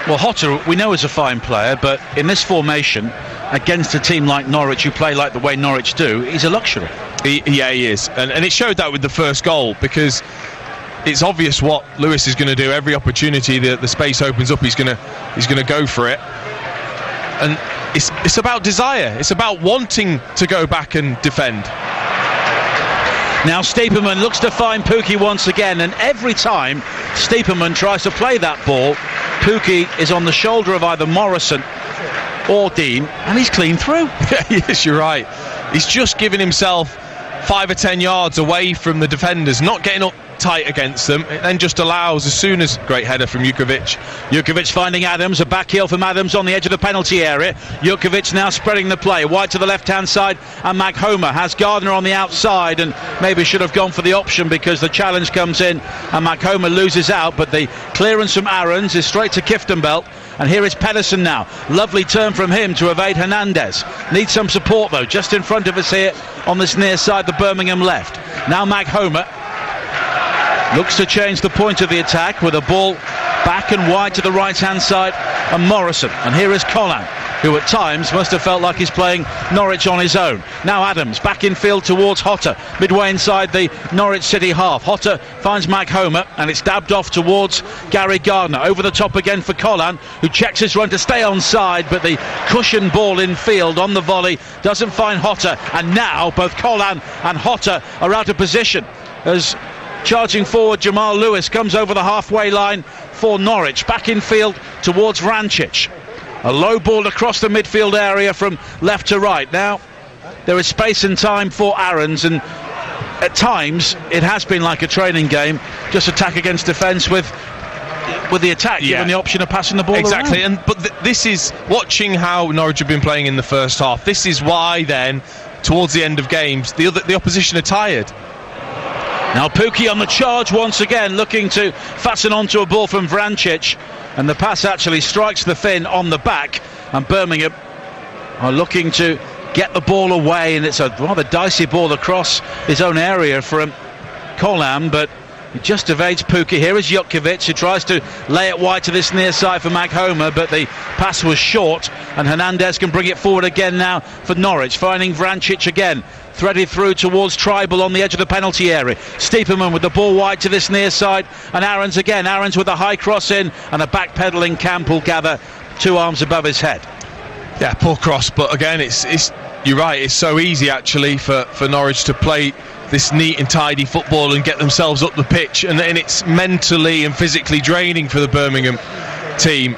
Well, Hotter, we know, is a fine player, but in this formation, against a team like Norwich who play like the way Norwich do, he's a luxury. Yeah, he is. And it showed that with the first goal, because it's obvious what Lewis is going to do. Every opportunity the space opens up, he's going to go for it. And it's about desire. It's about wanting to go back and defend. Now Stiepermann looks to find Pukki once again, and every time Stiepermann tries to play that ball, Pukki is on the shoulder of either Morrison or Dean, and he's clean through. Yes, you're right. He's just giving himself 5 or 10 yards away from the defenders, not getting up tight against them. It then just allows, as soon as, great header from Jutkiewicz. Jutkiewicz finding Adams, a back heel from Adams on the edge of the penalty area. Jutkiewicz now spreading the play wide to the left hand side, and Maghoma has Gardner on the outside, and maybe should have gone for the option because the challenge comes in and Maghoma loses out, but the clearance from Aarons is straight to Kieftenbelt. And here is Pedersen now. Lovely turn from him to evade Hernandez. Needs some support though, just in front of us here on this near side, the Birmingham left. Now Maghoma looks to change the point of the attack with a ball back and wide to the right hand side, and Morrison. And here is Colin, who at times must have felt like he's playing Norwich on his own. Now Adams back in field towards Hotter, midway inside the Norwich City half. Hotter finds Maghoma, and it's dabbed off towards Gary Gardner. Over the top again for Colin, who checks his run to stay onside, but the cushion ball in field on the volley doesn't find Hotter, and now both Colin and Hotter are out of position as charging forward Jamal Lewis comes over the halfway line for Norwich. Back in field towards Vrancic. A low ball across the midfield area from left to right. Now there is space and time for Aarons, and at times it has been like a training game, just attack against defence with the attack, given the option of passing the ball exactly around. But this is watching how Norwich have been playing in the first half. This is why then towards the end of games the opposition are tired. Now Pukki on the charge once again, looking to fasten onto a ball from Vrancic, and the pass actually strikes the fin on the back, and Birmingham are looking to get the ball away, and it's a rather dicey ball across his own area from Colin, but he just evades Pukki. Here is Jutkiewicz, who tries to lay it wide to this near side for Maghoma, but the pass was short, and Hernandez can bring it forward again now for Norwich, finding Vrancic again, threaded through towards Tribal on the edge of the penalty area. Stiepermann with the ball wide to this near side, and Aarons again. Aarons with a high cross in, and a backpedaling Campbell gather 2 arms above his head. Yeah, poor cross, but again it's you're right, it's so easy actually for Norwich to play this neat and tidy football and get themselves up the pitch, and it's mentally and physically draining for the Birmingham team,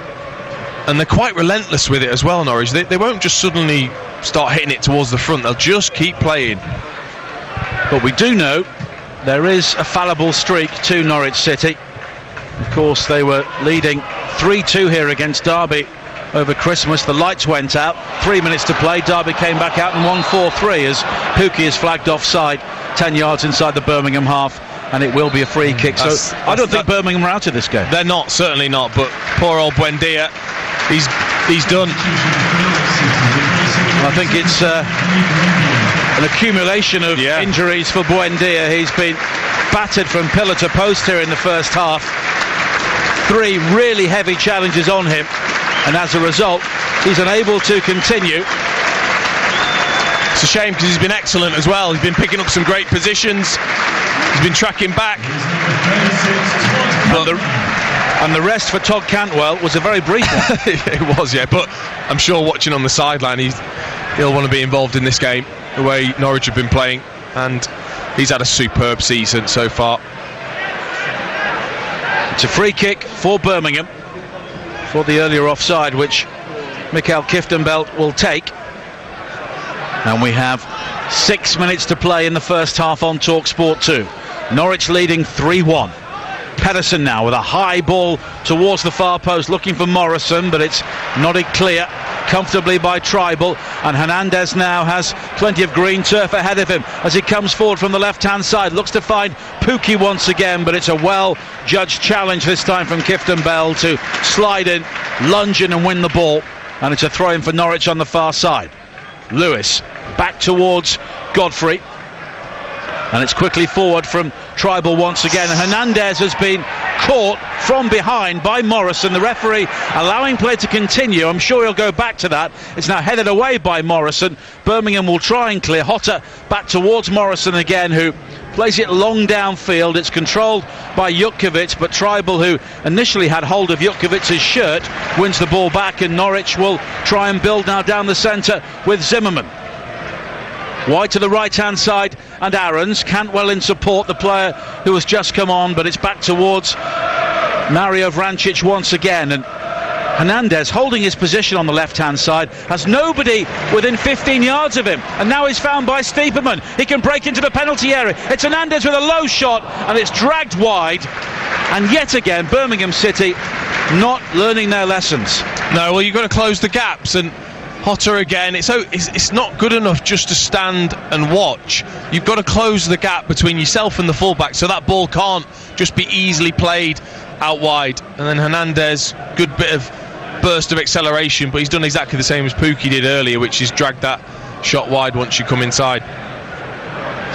and they're quite relentless with it as well. Norwich, they won't just suddenly start hitting it towards the front, they'll just keep playing. But we do know there is a fallible streak to Norwich City. Of course, they were leading 3-2 here against Derby over Christmas. The lights went out, 3 minutes to play, Derby came back out and won 4-3 as Pukki is flagged offside 10 yards inside the Birmingham half, and it will be a free kick. So I don't think Birmingham are out of this game. They're not, certainly not, but poor old Buendia, he's done. I think it's an accumulation of injuries for Buendia. He's been battered from pillar to post here in the first half. 3 really heavy challenges on him, and as a result he's unable to continue. It's a shame because he's been excellent as well. He's been picking up some great positions, he's been tracking back, and the rest for Todd Cantwell was a very brief one. It was, yeah, but I'm sure watching on the sideline he'll want to be involved in this game, the way Norwich have been playing, and he's had a superb season so far. It's a free kick for Birmingham for the earlier offside, which Mikael Kieftenbelt will take. And we have 6 minutes to play in the first half on TalkSport 2. Norwich leading 3-1. Pedersen now with a high ball towards the far post, looking for Morrison, but it's nodded clear comfortably by Tribal, and Hernandez now has plenty of green turf ahead of him as he comes forward from the left hand side, looks to find Pukki once again, but it's a well judged challenge this time from Kieftenbelt to slide in, lunge in and win the ball, and it's a throw in for Norwich on the far side. Lewis back towards Godfrey, and it's quickly forward from Tribal once again. Hernandez has been caught from behind by Morrison, the referee allowing play to continue. I'm sure he'll go back to that. It's now headed away by Morrison. Birmingham will try and clear. Hotter back towards Morrison again, who plays it long downfield. It's controlled by Jutkiewicz, but Tribal, who initially had hold of Jutkiewicz' shirt, wins the ball back, and Norwich will try and build now down the centre with Zimmerman. Wide to the right-hand side, and Aarons. Cantwell in support, the player who has just come on, but it's back towards Mario Vrancic once again, and Hernandez holding his position on the left-hand side, has nobody within 15 yards of him, and now he's found by Stiepermann. He can break into the penalty area. It's Hernandez with a low shot, and it's dragged wide, and yet again Birmingham City not learning their lessons. No, well, you've got to close the gaps, and Hotter again. It's not good enough just to stand and watch. You've got to close the gap between yourself and the fullback, so that ball can't just be easily played out wide. And then Hernandez, good bit of burst of acceleration, but he's done exactly the same as Pukki did earlier, which is dragged that shot wide once you come inside.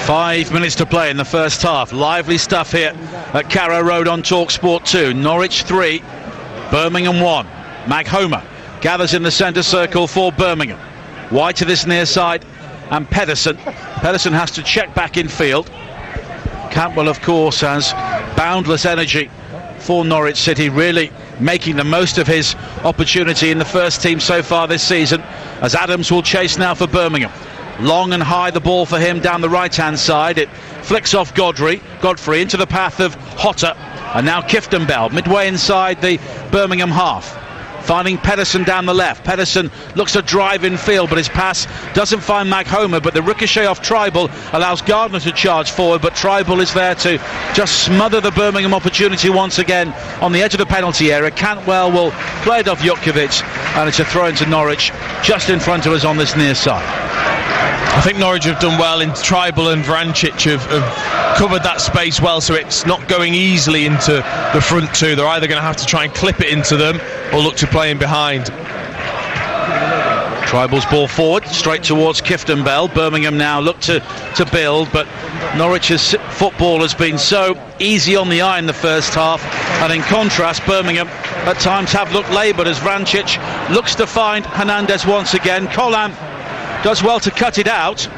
5 minutes to play in the first half. Lively stuff here at Carrow Road on TalkSport 2. Norwich 3, Birmingham 1. Maghomer gathers in the centre circle for Birmingham. Wide to this near side, and Pedersen has to check back in field. Cantwell, of course, has boundless energy for Norwich City, really making the most of his opportunity in the first team so far this season, as Adams will chase now for Birmingham. Long and high the ball for him down the right hand side. It flicks off Godfrey into the path of Hotter, and now Kieftenbelt midway inside the Birmingham half, finding Pedersen down the left. Pedersen looks to drive in field, but his pass doesn't find Maghomer, but the ricochet off Tribal allows Gardner to charge forward, but Tribal is there to just smother the Birmingham opportunity once again on the edge of the penalty area. Cantwell will play it off Jutkiewicz, and it's a throw into Norwich just in front of us on this near side. I think Norwich have done well in Tribal, and Vrancic have covered that space well, so it's not going easily into the front two. They're either going to have to try and clip it into them or look to play in behind. Tribal's ball forward straight towards Kieftenbelt. Birmingham now look to build, but Norwich's football has been so easy on the eye in the first half, and in contrast Birmingham at times have looked laboured as Vrancic looks to find Hernandez once again. Colin does well to cut it out,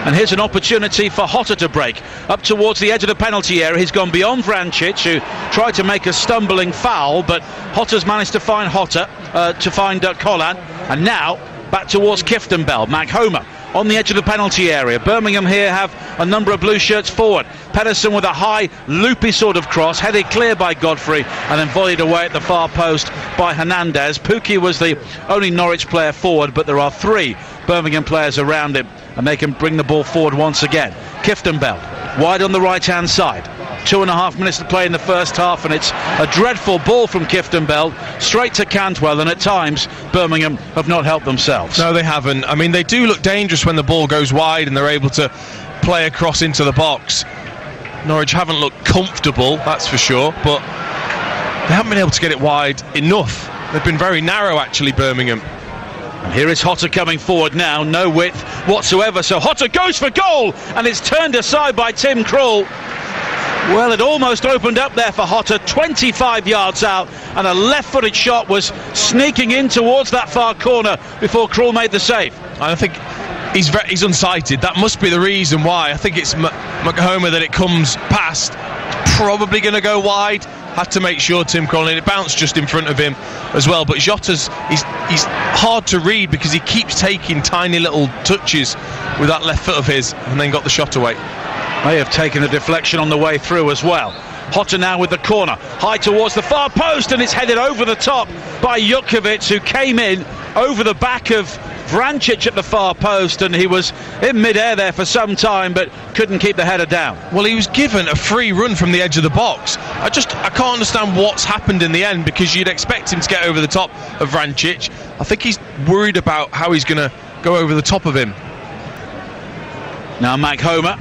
and here's an opportunity for Hotter to break up towards the edge of the penalty area. He's gone beyond Vrancic, who tried to make a stumbling foul, but Hotter's managed to find Colin, and now back towards Kieftenbelt. Maghomer on the edge of the penalty area. Birmingham here have a number of blue shirts forward. Pedersen with a high, loopy sort of cross, headed clear by Godfrey and then volleyed away at the far post by Hernandez. Pukki was the only Norwich player forward, but there are 3 Birmingham players around him, and they can bring the ball forward once again. Kieftenbeld wide on the right hand side. 2.5 minutes to play in the first half, and it's a dreadful ball from Kieftenbeld straight to Cantwell, and at times Birmingham have not helped themselves. No, they haven't. I mean, they do look dangerous when the ball goes wide and they're able to play across into the box. Norwich haven't looked comfortable, that's for sure, but they haven't been able to get it wide enough. They've been very narrow, actually, Birmingham. And here is Hotter coming forward now, no width whatsoever, so Hotter goes for goal, and it's turned aside by Tim Krul. Well, it almost opened up there for Hotter, 25 yards out, and a left-footed shot was sneaking in towards that far corner before Krul made the save. I think he's unsighted. That must be the reason why. I think it's McHomer that it comes past. Probably going to go wide. Had to make sure Tim Krul, and it bounced just in front of him as well. But Jota's he's hard to read because he keeps taking tiny little touches with that left foot of his, and then got the shot away. May have taken a deflection on the way through as well. Hotter now with the corner, high towards the far post, and it's headed over the top by Jutkiewicz, who came in over the back of Vrancic at the far post, and he was in mid-air there for some time but couldn't keep the header down. Well, he was given a free run from the edge of the box. I can't understand what's happened in the end, because you'd expect him to get over the top of Vrancic. I think he's worried about how he's going to go over the top of him. Now McHomer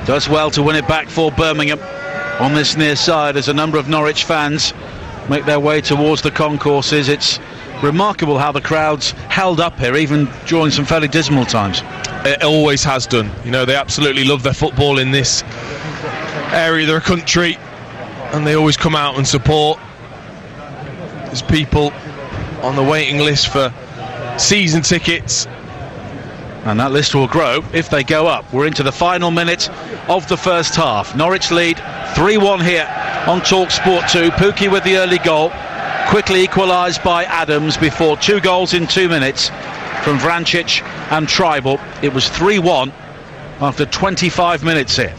does well to win it back for Birmingham on this near side as a number of Norwich fans make their way towards the concourses. It's remarkable how the crowds held up here even during some fairly dismal times. It always has done. You know, they absolutely love their football in this area of their country, and they always come out and support. There's people on the waiting list for season tickets, and that list will grow if they go up. We're into the final minute of the first half. Norwich lead 3-1 here on TalkSport 2. Pukki with the early goal, quickly equalised by Adams before 2 goals in 2 minutes from Vrancic and Tribal. It was 3-1 after 25 minutes here.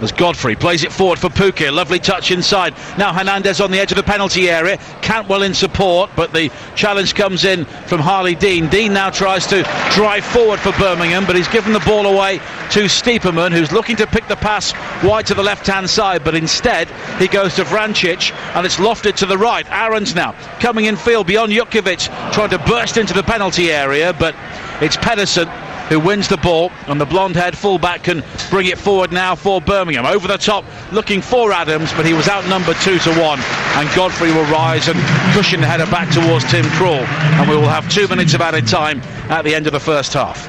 As Godfrey plays it forward for Pukki, a lovely touch inside. Now Hernandez on the edge of the penalty area. Cantwell in support, but the challenge comes in from Harley Dean. Dean now tries to drive forward for Birmingham, but he's given the ball away to Stiepermann, who's looking to pick the pass wide to the left-hand side, but instead he goes to Vrancic, and it's lofted to the right. Aarons now coming in field beyond Jutkiewicz, trying to burst into the penalty area, but it's Pedersen who wins the ball, and the blonde-haired fullback can bring it forward now for Birmingham. Over the top, looking for Adams, but he was outnumbered 2-1, and Godfrey will rise and pushing the header back towards Tim Krul, and we will have 2 minutes of added time at the end of the first half.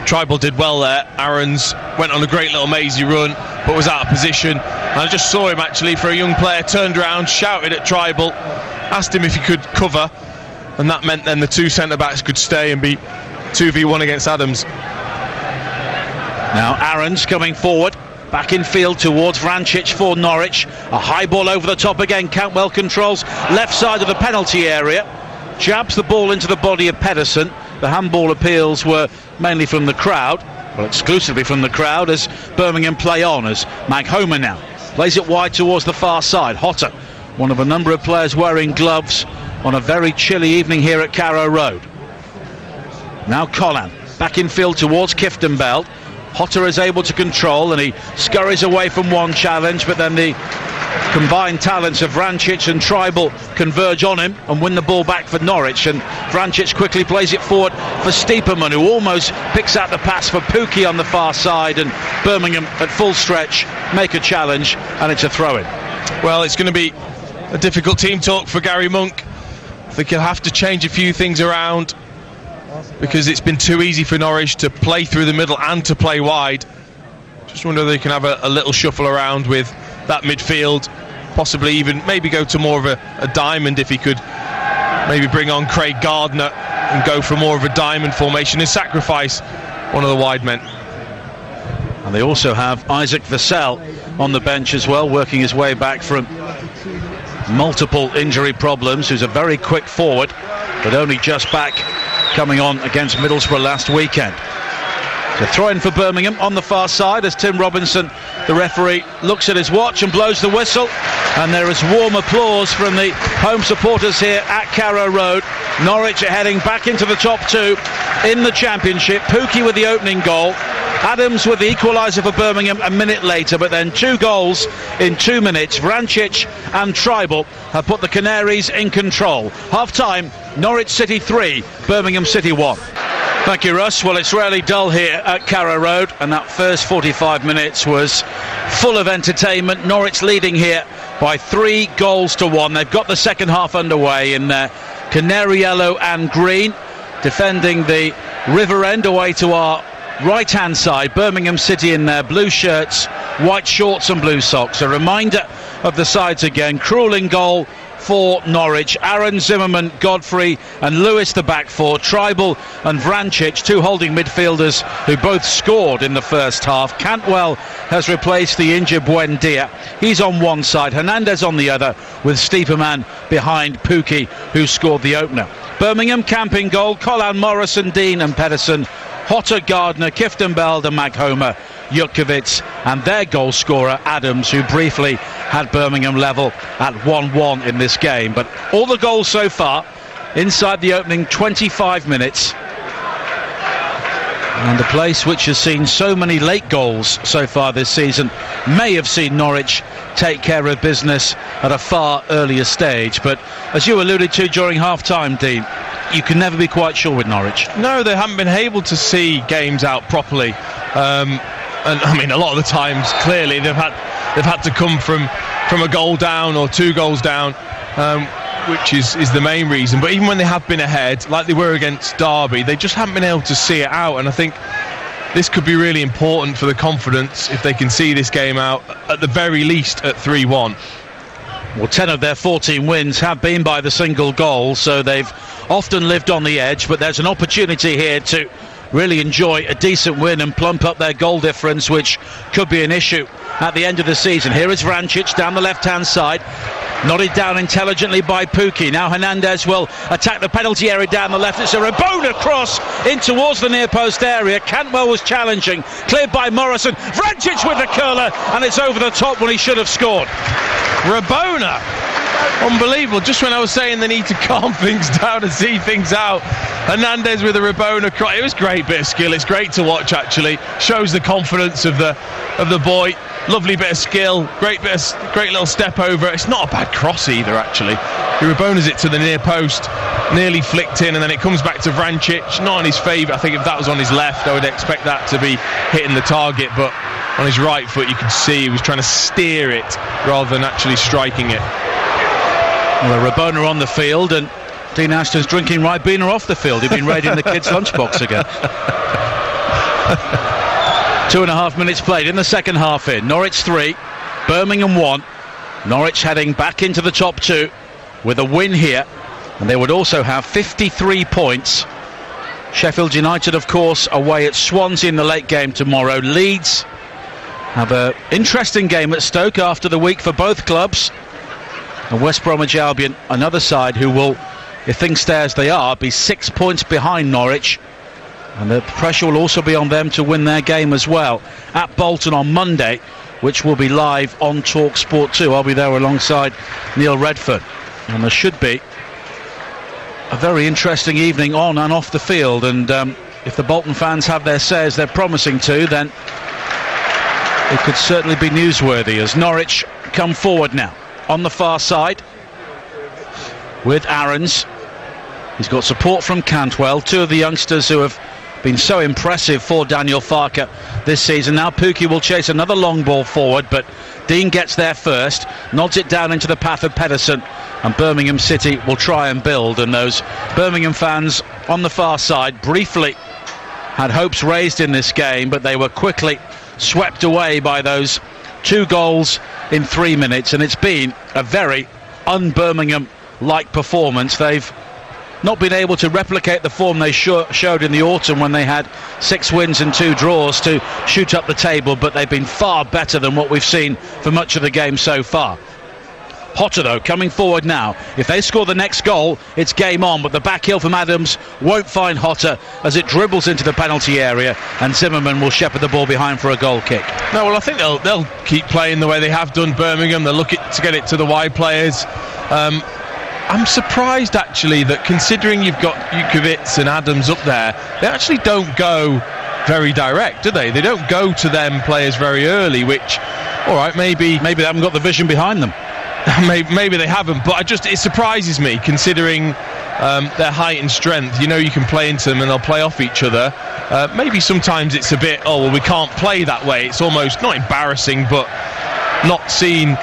Tribal did well there. Aarons went on a great little mazy run, but was out of position. And I just saw him actually, for a young player, turned around, shouted at Tribal, asked him if he could cover, and that meant then the 2 centre-backs could stay and be 2v1 against Adams. Now Aarons coming forward, back in field towards Vrancic for Norwich. A high ball over the top again. Cantwell controls left side of the penalty area, jabs the ball into the body of Pedersen. The handball appeals were mainly from the crowd, well, exclusively from the crowd, as Birmingham play on, as McHomer now plays it wide towards the far side. Hotter, one of a number of players wearing gloves on a very chilly evening here at Carrow Road. Now Collan back in field towards Kieftenbeld. Hotter is able to control, and he scurries away from one challenge, but then the combined talents of Vrancic and Tribal converge on him and win the ball back for Norwich, and Vrancic quickly plays it forward for Stiepermann, who almost picks out the pass for Pukki on the far side, and Birmingham at full stretch make a challenge, and it's a throw-in. Well, it's going to be a difficult team talk for Gary Monk. I think he'll have to change a few things around, because it's been too easy for Norwich to play through the middle and to play wide. Just wonder if they can have a little shuffle around with that midfield, possibly even maybe go to more of a diamond, if he could maybe bring on Craig Gardner and go for more of a diamond formation and sacrifice one of the wide men. And they also have Isaac Vassell on the bench as well, working his way back from multiple injury problems, who's a very quick forward, but only just back coming on against Middlesbrough last weekend. So throw in for Birmingham on the far side as Tim Robinson, the referee, looks at his watch and blows the whistle, and there is warm applause from the home supporters here at Carrow Road. Norwich are heading back into the top two in the Championship. Pukki with the opening goal, Adams with the equaliser for Birmingham a minute later, but then 2 goals in 2 minutes. Vrancic and Tribal have put the Canaries in control. Half-time, Norwich City 3, Birmingham City 1. Thank you, Russ. Well, it's rarely dull here at Carrow Road, and that first 45 minutes was full of entertainment. Norwich leading here by 3 goals to 1. They've got the second half underway in their canary yellow and green, defending the river end away to our right-hand side. Birmingham City in their blue shirts, white shorts and blue socks. A reminder of the sides again. Krul in goal for Norwich, Aaron, Zimmerman, Godfrey and Lewis the back four, Tribal and Vrancic, 2 holding midfielders who both scored in the first half. Cantwell has replaced the injured Buendia. He's on one side, Hernandez on the other, with Stiepermann behind Pukki, who scored the opener. Birmingham camping goal, Colin Morrison, Dean and Pedersen, Hotter, Gardner, Kieftenbeld and Maghomer, Jutkiewicz and their goal scorer Adams, who briefly had Birmingham level at 1-1 in this game. But all the goals so far inside the opening 25 minutes, and a place which has seen so many late goals so far this season may have seen Norwich take care of business at a far earlier stage. But as you alluded to during half-time, Dean, you can never be quite sure with Norwich. No, they haven't been able to see games out properly. And I mean, a lot of the times, clearly, they've had to come from a goal down or 2 goals down, which is the main reason. But even when they have been ahead, like they were against Derby, they just haven't been able to see it out. And I think this could be really important for the confidence if they can see this game out, at the very least, at 3-1. Well, 10 of their 14 wins have been by the single goal, so they've often lived on the edge, but there's an opportunity here to really enjoy a decent win and plump up their goal difference, which could be an issue at the end of the season. Here is Vrancic down the left-hand side, nodded down intelligently by Pukki. Now Hernandez will attack the penalty area down the left. It's a Rabona cross in towards the near post area. Cantwell was challenging, cleared by Morrison. Vrancic with the curler, and it's over the top when he should have scored. Rabona, unbelievable. Just when I was saying they need to calm things down and see things out, Hernandez with a Rabona cross. It was a great bit of skill. It's great to watch, actually. Shows the confidence of the boy. Lovely bit of skill, great little step over. It's not a bad cross either, actually. He Rabonas it to the near post, nearly flicked in, and then it comes back to Vrancic. Not on his favour. I think if that was on his left, I would expect that to be hitting the target, but on his right foot, you could see he was trying to steer it rather than actually striking it. Well, Rabona on the field, and Dean Ashton's drinking Ribena off the field. He'd been raiding the kids' lunchbox again. 2.5 minutes played in the second half in. Norwich 3, Birmingham 1. Norwich heading back into the top 2 with a win here, and they would also have 53 points. Sheffield United, of course, away at Swansea in the late game tomorrow. Leeds have an interesting game at Stoke after the week for both clubs. And West Bromwich Albion, another side who will, if things stay as they are, be 6 points behind Norwich. And the pressure will also be on them to win their game as well. At Bolton on Monday, which will be live on Talk Sport 2. I'll be there alongside Neil Redford. And there should be a very interesting evening on and off the field. And if the Bolton fans have their say as they're promising to, then it could certainly be newsworthy as Norwich come forward now. On the far side with Aarons. He's got support from Cantwell, 2 of the youngsters who have been so impressive for Daniel Farke this season. Now Pukki will chase another long ball forward, but Dean gets there first, nods it down into the path of Pedersen, and Birmingham City will try and build. And those Birmingham fans on the far side briefly had hopes raised in this game, but they were quickly swept away by those 2 goals in 3 minutes, and it's been a very un-Birmingham-like performance. They've not been able to replicate the form they showed in the autumn when they had 6 wins and 2 draws to shoot up the table, but they've been far better than what we've seen for much of the game so far. Hotter, though, coming forward now. If they score the next goal, it's game on, but the back heel from Adams won't find Hotter as it dribbles into the penalty area, and Zimmerman will shepherd the ball behind for a goal kick. No, well, I think they'll keep playing the way they have done Birmingham. They'll look to get it to the wide players. I'm surprised, actually, that considering you've got Jukovic and Adams up there, they actually don't go very direct, do they? They don't go to them players very early, which, all right, maybe they haven't got the vision behind them. Maybe they haven't, but it surprises me considering their height and strength. You know, you can play into them and they'll play off each other. Maybe sometimes it's a bit, we can't play that way. It's almost not embarrassing, but not seen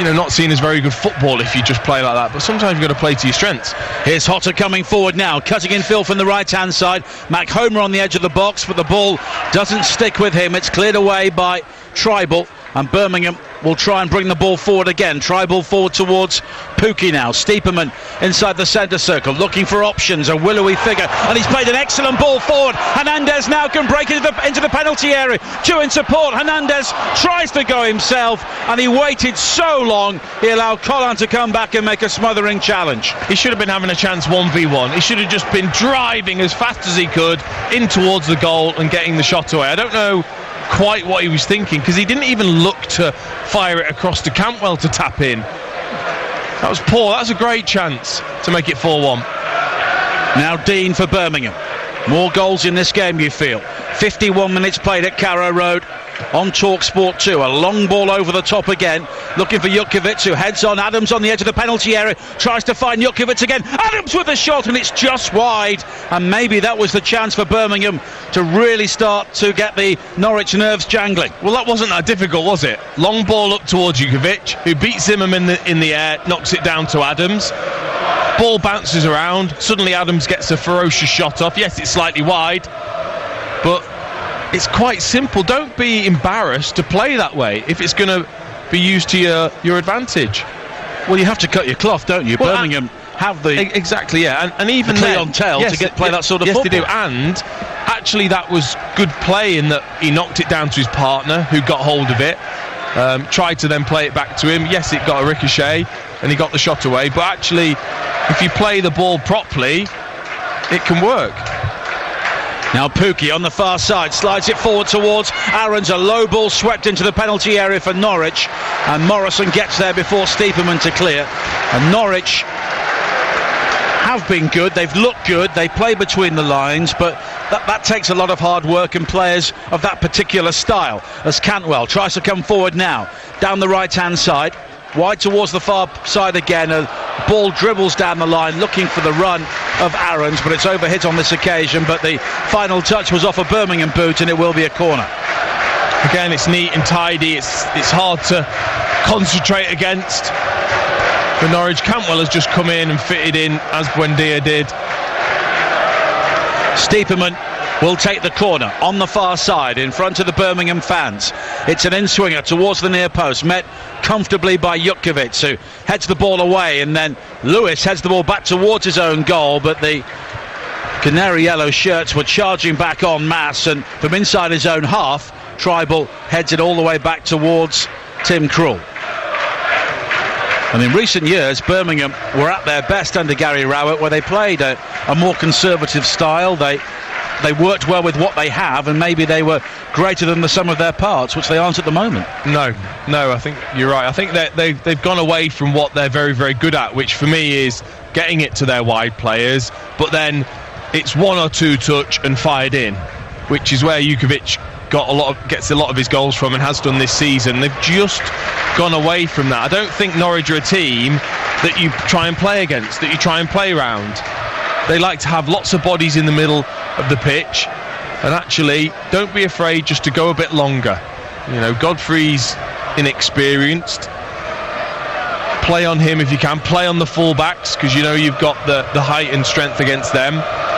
not seen as very good football if you just play like that. But sometimes you've got to play to your strengths. Here's Hotter coming forward now, cutting in field from the right-hand side. Mac Homer on the edge of the box, but the ball doesn't stick with him. It's cleared away by Tribal, and Birmingham will try and bring the ball forward again. Tribal forward towards Pookie now. Stiepermann inside the centre circle, looking for options, a willowy figure, and he's played an excellent ball forward. Hernandez now can break into the penalty area. Two in support. Hernandez tries to go himself, and he waited so long, he allowed Collin to come back and make a smothering challenge. He should have been having a chance 1v1. He should have just been driving as fast as he could in towards the goal and getting the shot away. I don't know quite what he was thinking, because he didn't even look to fire it across to Cantwell to tap in. That was poor. That was a great chance to make it 4-1. Now Dean for Birmingham. More goals in this game, you feel. 51 minutes played at Carrow Road on TalkSport 2. A long ball over the top again, looking for Jukovic, who heads on. Adams on the edge of the penalty area, tries to find Jukovic again. Adams with the shot, and it's just wide. And maybe that was the chance for Birmingham to really start to get the Norwich nerves jangling. Well, that wasn't that difficult, was it? Long ball up towards Jukovic, who beats Zimmerman in the air, knocks it down to Adams. Ball bounces around. Suddenly Adams gets a ferocious shot off. Yes, it's slightly wide, but it's quite simple. Don't be embarrassed to play that way if it's going to be used to your advantage. Well, you have to cut your cloth, don't you? Well, Birmingham have the exactly, yeah, and even the clientele to play that sort of football. Yes, they do. And actually, that was good play in that he knocked it down to his partner, who got hold of it, tried to then play it back to him. Yes, it got a ricochet, and he got the shot away. But actually, if you play the ball properly, it can work. Now Pookie on the far side slides it forward towards Aarons. A low ball swept into the penalty area for Norwich, and Morrison gets there before Stiepermann to clear. And Norwich have been good, they've looked good, they play between the lines, but that takes a lot of hard work and players of that particular style. As Cantwell tries to come forward now down the right hand side, wide towards the far side again. A ball dribbles down the line looking for the run of Aarons, but it's overhit on this occasion. But the final touch was off a Birmingham boot, and it will be a corner. Again, it's neat and tidy. It's hard to concentrate against. For Norwich, Cantwell has just come in and fitted in as Buendia did. Stiepermann will take the corner on the far side in front of the Birmingham fans. It's an in-swinger towards the near post, met comfortably by Jukovic, who heads the ball away, and then Lewis heads the ball back towards his own goal, but the canary yellow shirts were charging back en masse, and from inside his own half, Tribal heads it all the way back towards Tim Krul. And in recent years, Birmingham were at their best under Gary Rowett, where they played a more conservative style. They worked well with what they have, and maybe they were greater than the sum of their parts, which they aren't at the moment. No, I think you're right. I think that they've gone away from what they're very, very good at, which for me is getting it to their wide players, but then it's one or two touch and fired in, which is where Jukovic gets a lot of his goals from and has done this season. They've just gone away from that. I don't think Norwich are a team that you try and play against, that you try and play around. They like to have lots of bodies in the middle of the pitch, and actually don't be afraid just to go a bit longer. You know, Godfrey's inexperienced. Play on him if you can, play on the full-backs, because you know you've got the height and strength against them,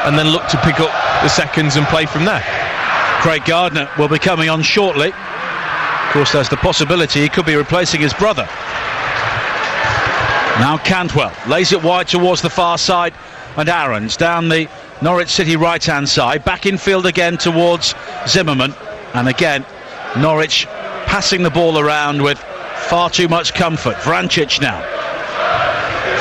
and then look to pick up the seconds and play from there. Craig Gardner will be coming on shortly. Of course, there's the possibility he could be replacing his brother. Now Cantwell lays it wide towards the far side, and Aarons down the Norwich City right-hand side, back in field again towards Zimmerman, and again Norwich passing the ball around with far too much comfort. Vrancic now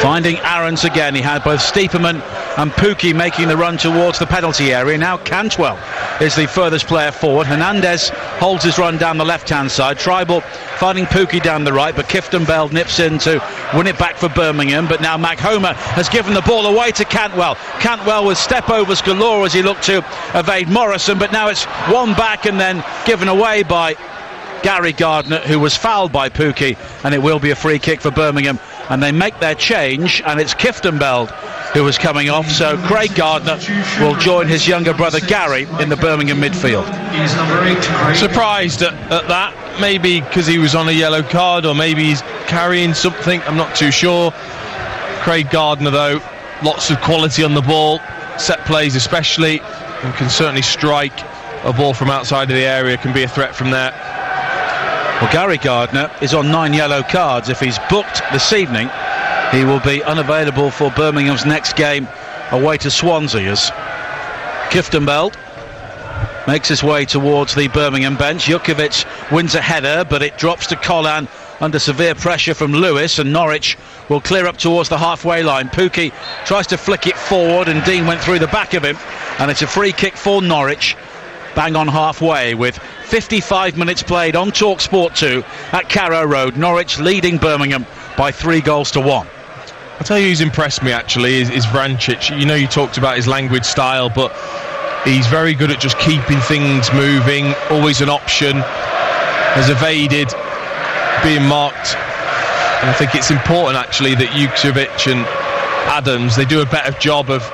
finding Aarons again. He had both Stiepermann and Pukki making the run towards the penalty area. Now Cantwell is the furthest player forward. Hernandez holds his run down the left-hand side. Tribal finding Pukki down the right, but Kieftenbeld nips in to win it back for Birmingham. But now Homer has given the ball away to Cantwell. Cantwell with step-overs galore as he looked to evade Morrison, but now it's one back and then given away by Gary Gardner, who was fouled by Pukki, and it will be a free kick for Birmingham. And they make their change, and it's Kieftenbeld who was coming off, so Craig Gardner will join his younger brother Gary in the Birmingham midfield. Surprised at that, maybe because he was on a yellow card, or maybe he's carrying something, I'm not too sure. Craig Gardner though, lots of quality on the ball, set plays especially, and can certainly strike a ball from outside of the area, can be a threat from there. Well, Gary Gardner is on 9 yellow cards. If he's booked this evening, he will be unavailable for Birmingham's next game away to Swansea, as Kieftenbeld makes his way towards the Birmingham bench. Jukovic wins a header, but it drops to Collan under severe pressure from Lewis, and Norwich will clear up towards the halfway line. Pukki tries to flick it forward, and Dean went through the back of him, and it's a free kick for Norwich. Bang on halfway with 55 minutes played on TalkSport 2 at Carrow Road. Norwich leading Birmingham by 3-1. I'll tell you who's impressed me actually is Vrancic. You know, you talked about his language style, but he's very good at just keeping things moving, always an option, has evaded being marked. And I think it's important actually that Jukovic and Adams, they do a better job of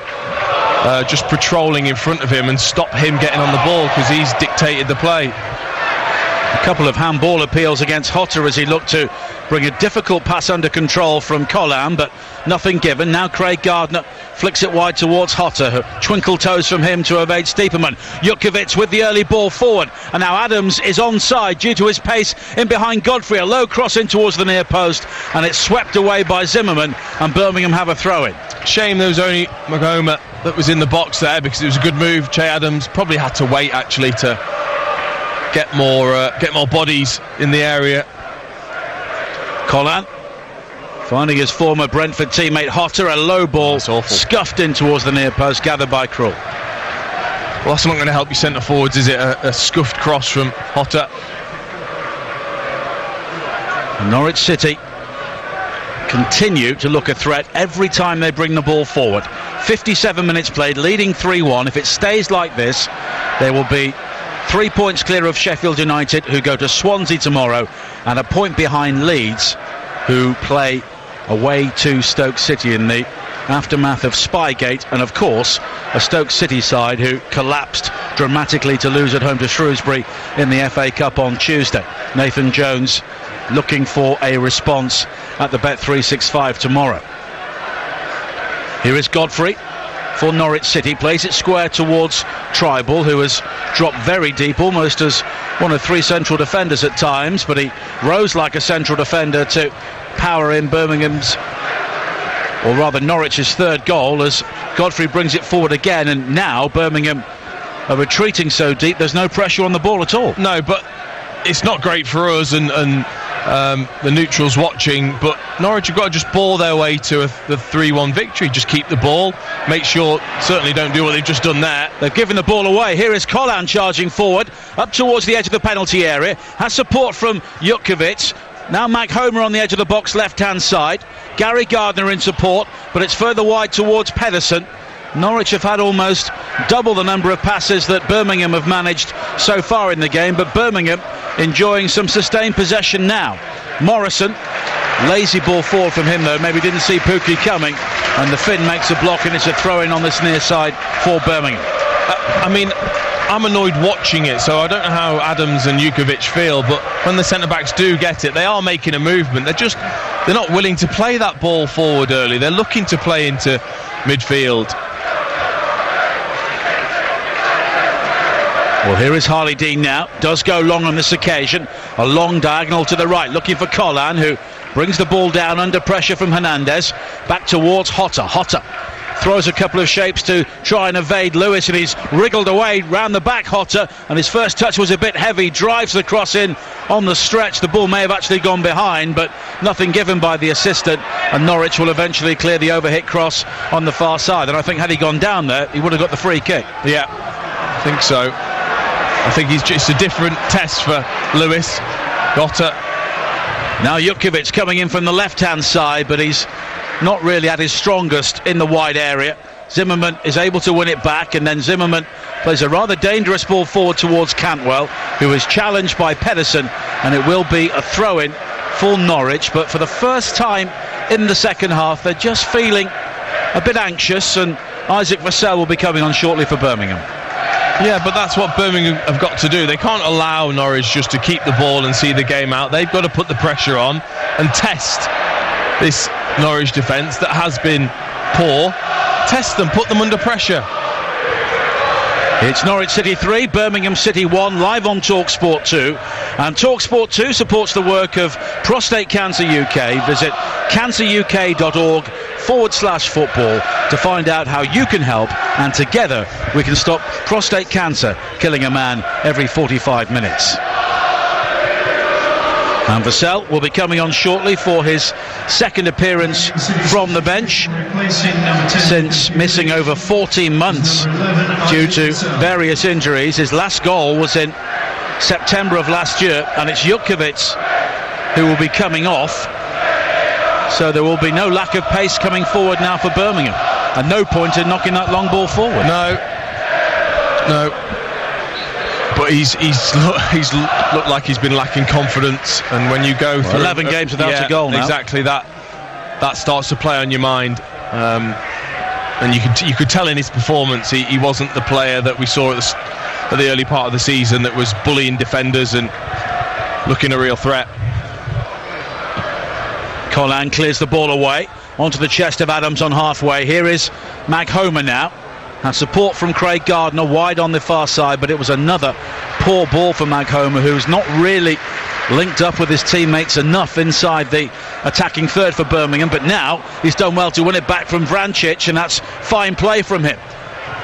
just patrolling in front of him and stop him getting on the ball, because he's dictated the play. A couple of handball appeals against Hotter as he looked to bring a difficult pass under control from Collan, but nothing given. Now Craig Gardner flicks it wide towards Hotter. Twinkle toes from him to evade Stiepermann. Jukovic with the early ball forward, and now Adams is onside due to his pace in behind Godfrey. A low cross in towards the near post, and it's swept away by Zimmerman, and Birmingham have a throw-in. Shame there was only Magoma that was in the box there, because it was a good move. Che Adams probably had to wait actually to get more bodies in the area. Collan finding his former Brentford teammate Hotter. A low ball scuffed in towards the near post, gathered by Krul. Well, that's not going to help you centre forwards, is it? A scuffed cross from Hotter. Norwich City continue to look a threat every time they bring the ball forward. 57 minutes played, leading 3-1. If it stays like this, they will be 3 points clear of Sheffield United, who go to Swansea tomorrow, and a point behind Leeds, who play away to Stoke City in the aftermath of Spygate, and of course a Stoke City side who collapsed dramatically to lose at home to Shrewsbury in the FA Cup on Tuesday. Nathan Jones looking for a response at the Bet365 tomorrow. Here is Godfrey for Norwich City, plays it square towards Tribal, who has dropped very deep, almost as one of 3 central defenders at times, but he rose like a central defender to power in Birmingham's, or rather Norwich's, third goal, as Godfrey brings it forward again, and now Birmingham are retreating so deep there's no pressure on the ball at all. No, but it's not great for us and the neutrals watching, but Norwich have got to just ball their way to the 3-1 victory. Just keep the ball, make sure, certainly don't do what they've just done there. They've given the ball away. Here is Collan charging forward up towards the edge of the penalty area, has support from Jukovic. Now Homer on the edge of the box, left hand side. Gary Gardner in support, but it's further wide towards Pedersen. Norwich have had almost double the number of passes that Birmingham have managed so far in the game, but Birmingham enjoying some sustained possession now. Morrison, lazy ball forward from him though, maybe didn't see Pukki coming, and the Finn makes a block, and it's a throw-in on this near side for Birmingham. I mean, I'm annoyed watching it, so I don't know how Adams and Jukovic feel, but when the centre-backs do get it, they are making a movement. They're not willing to play that ball forward early. They're looking to play into midfield. Well, here is Harley Dean now, does go long on this occasion, a long diagonal to the right, looking for Collan, who brings the ball down under pressure from Hernandez, back towards Hotter. throws a couple of shapes to try and evade Lewis, and he's wriggled away round the back. Hotter, and his first touch was a bit heavy, drives the cross in on the stretch. The ball may have actually gone behind, but nothing given by the assistant, and Norwich will eventually clear the overhit cross on the far side. And I think had he gone down there, he would have got the free kick. Yeah, I think so. I think it's just a different test for Lewis. Gotta. Now Jutkiewicz coming in from the left-hand side, but he's not really at his strongest in the wide area. Zimmerman is able to win it back, and then Zimmerman plays a rather dangerous ball forward towards Cantwell, who is challenged by Pedersen, and it will be a throw-in for Norwich. But for the first time in the second half, they're just feeling a bit anxious, and Isaac Vassell will be coming on shortly for Birmingham. Yeah, but that's what Birmingham have got to do. They can't allow Norwich just to keep the ball and see the game out. They've got to put the pressure on and test this Norwich defence that has been poor. Test them, put them under pressure. It's Norwich City 3, Birmingham City 1, live on TalkSport 2. And TalkSport 2 supports the work of Prostate Cancer UK. Visit canceruk.org/football to find out how you can help, and together we can stop prostate cancer killing a man every 45 minutes. And Vassell will be coming on shortly for his second appearance from the bench since missing over 14 months due to various injuries. His last goal was in September of last year, and it's Jutkiewicz who will be coming off. So there will be no lack of pace coming forward now for Birmingham, and no point in knocking that long ball forward. No. But he's looked like he's been lacking confidence, and when you go through 11 games without a goal now. Exactly, that starts to play on your mind, and you could tell in his performance he wasn't the player that we saw at the early part of the season that was bullying defenders and looking a real threat. Collan clears the ball away onto the chest of Adams on halfway. Here is Maghomer now. Has support from Craig Gardner wide on the far side, but it was another poor ball for Maghomer, who's not really linked up with his teammates enough inside the attacking third for Birmingham. But now he's done well to win it back from Vrancic, and that's fine play from him.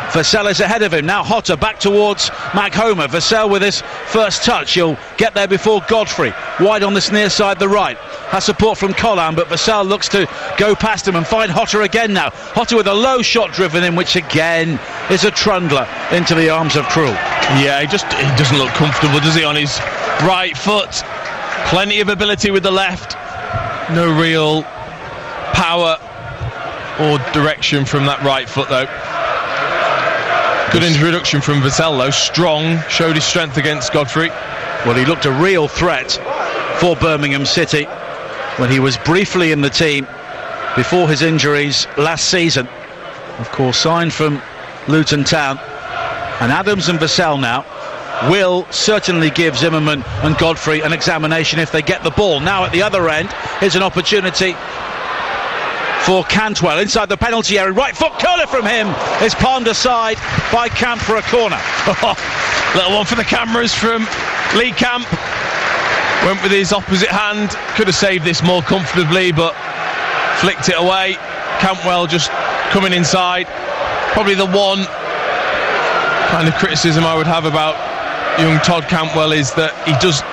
Vassell is ahead of him. Now Hotter back towards Maghomer. Vassell with his first touch. He'll get there before Godfrey. Wide on this near side, the right. Has support from Collan, but Vassell looks to go past him and find Hotter again now. Hotter with a low shot driven in, which again is a trundler into the arms of Krul. Yeah, he doesn't look comfortable, does he, on his right foot? Plenty of ability with the left. No real power or direction from that right foot, though. Good introduction from Vassell, though. Strong, showed his strength against Godfrey. Well, he looked a real threat for Birmingham City when he was briefly in the team before his injuries last season. Of course, signed from Luton Town. And Adams and Vassell now will certainly give Zimmerman and Godfrey an examination if they get the ball. Now at the other end, here's an opportunity for Cantwell inside the penalty area. Right foot curler from him is palmed aside by Camp for a corner. Little one for the cameras from Lee Camp. Went with his opposite hand. Could have saved this more comfortably, but flicked it away. Cantwell just coming inside. Probably the one kind of criticism I would have about young Todd Cantwell is that he does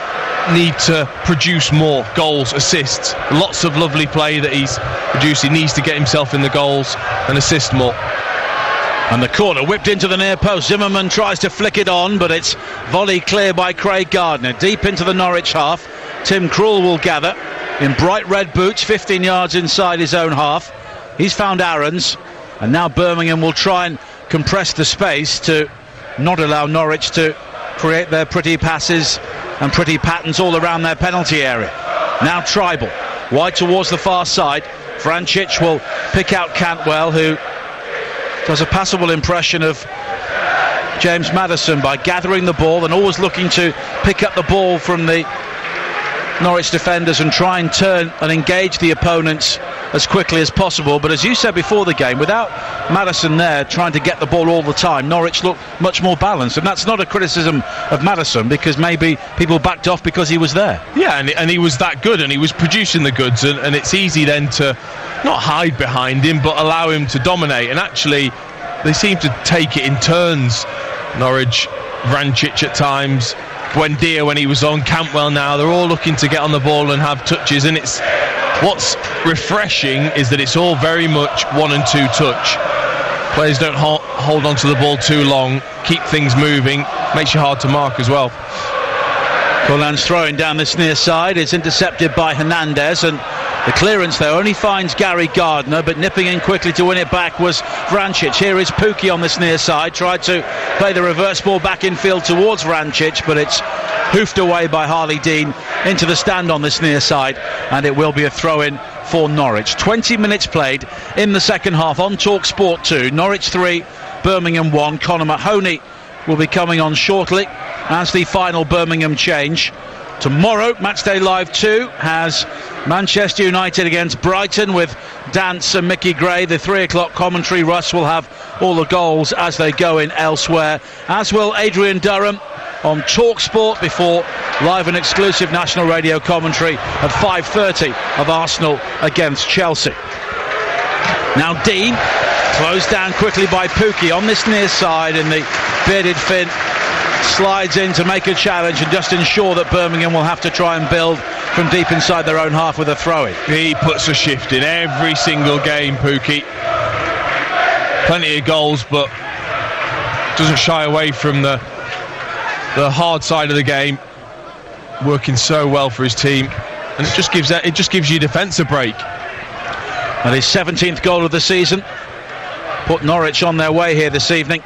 need to produce more goals, assists. Lots of lovely play that he's produced. He needs to get himself in the goals and assist more. And the corner whipped into the near post. Zimmerman tries to flick it on, but it's volley clear by Craig Gardner. Deep into the Norwich half. Tim Krul will gather in bright red boots, 15 yards inside his own half. He's found Aarons, and now Birmingham will try and compress the space to not allow Norwich to create their pretty passes and pretty patterns all around their penalty area. Now Tribal wide towards the far side. Vrancic will pick out Cantwell, who does a passable impression of James Maddison by gathering the ball and always looking to pick up the ball from the Norwich defenders and try and turn and engage the opponents as quickly as possible. But as you said before the game, without Maddison there trying to get the ball all the time, Norwich looked much more balanced, and that's not a criticism of Maddison, because maybe people backed off because he was there. Yeah, and he was that good, and he was producing the goods, and it's easy then to not hide behind him but allow him to dominate. And actually they seem to take it in turns, Norwich. Vrancic at times, Buendia when he was on, Cantwell now, they're all looking to get on the ball and have touches, and it's what's refreshing is that it's all very much 1 and 2 touch. Players don't hold on to the ball too long, keep things moving, makes you hard to mark as well. Golan's throwing down this near side, it's intercepted by Hernandez, and the clearance there only finds Gary Gardner, but nipping in quickly to win it back was Vrancic. Here is Pukki on this near side, tried to play the reverse ball back in field towards Vrancic, but it's hoofed away by Harley Dean into the stand on this near side, and it will be a throw-in for Norwich. 20 minutes played in the second half on TalkSport 2. Norwich 3, Birmingham 1. Conor Mahoney will be coming on shortly as the final Birmingham change. Tomorrow, Matchday Live 2 has Manchester United against Brighton with Dance and Mickey Gray. The 3 o'clock commentary. Russ will have all the goals as they go in elsewhere, as will Adrian Durham on TalkSport before live and exclusive national radio commentary at 5:30 of Arsenal against Chelsea. Now Dean, closed down quickly by Pukki on this near side in the bearded Finn. Slides in to make a challenge and just ensure that Birmingham will have to try and build from deep inside their own half with a throw-in. He puts a shift in every single game, Pukki. Plenty of goals, but doesn't shy away from the hard side of the game. Working so well for his team, and it just gives you defence a break. And his 17th goal of the season put Norwich on their way here this evening.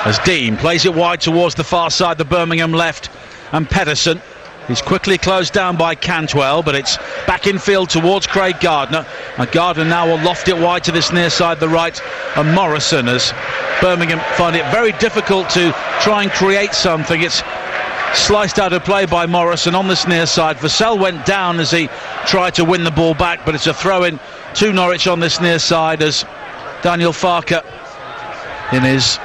As Dean plays it wide towards the far side, the Birmingham left, and Pedersen is quickly closed down by Cantwell, but it's back in field towards Craig Gardner, and Gardner now will loft it wide to this near side, the right, and Morrison, as Birmingham find it very difficult to try and create something. It's sliced out of play by Morrison on this near side. Vassell went down as he tried to win the ball back, but it's a throw-in to Norwich on this near side as Daniel Farke, in his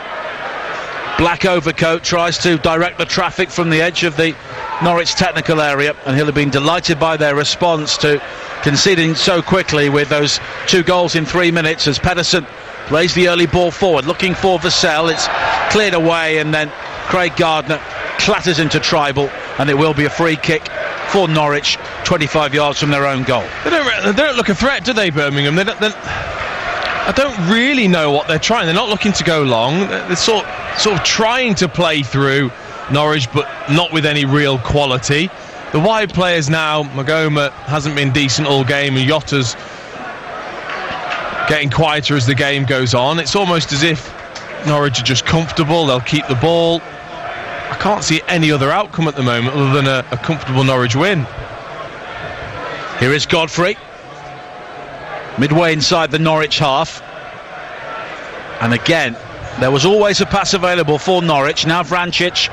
black overcoat, tries to direct the traffic from the edge of the Norwich technical area, and he'll have been delighted by their response to conceding so quickly with those 2 goals in 3 minutes, as Pedersen plays the early ball forward looking for Vassell. It's cleared away, and then Craig Gardner clatters into Tribal, and it will be a free kick for Norwich 25 yards from their own goal. They don't look a threat, do they, Birmingham? I don't really know what they're trying. They're not looking to go long. They're sort of trying to play through Norwich, but not with any real quality. The wide players now, Magoma hasn't been decent all game, and Yotta's getting quieter as the game goes on. It's almost as if Norwich are just comfortable. They'll keep the ball. I can't see any other outcome at the moment other than a comfortable Norwich win. Here is Godfrey, midway inside the Norwich half, and again there was always a pass available for Norwich. Now Vrancic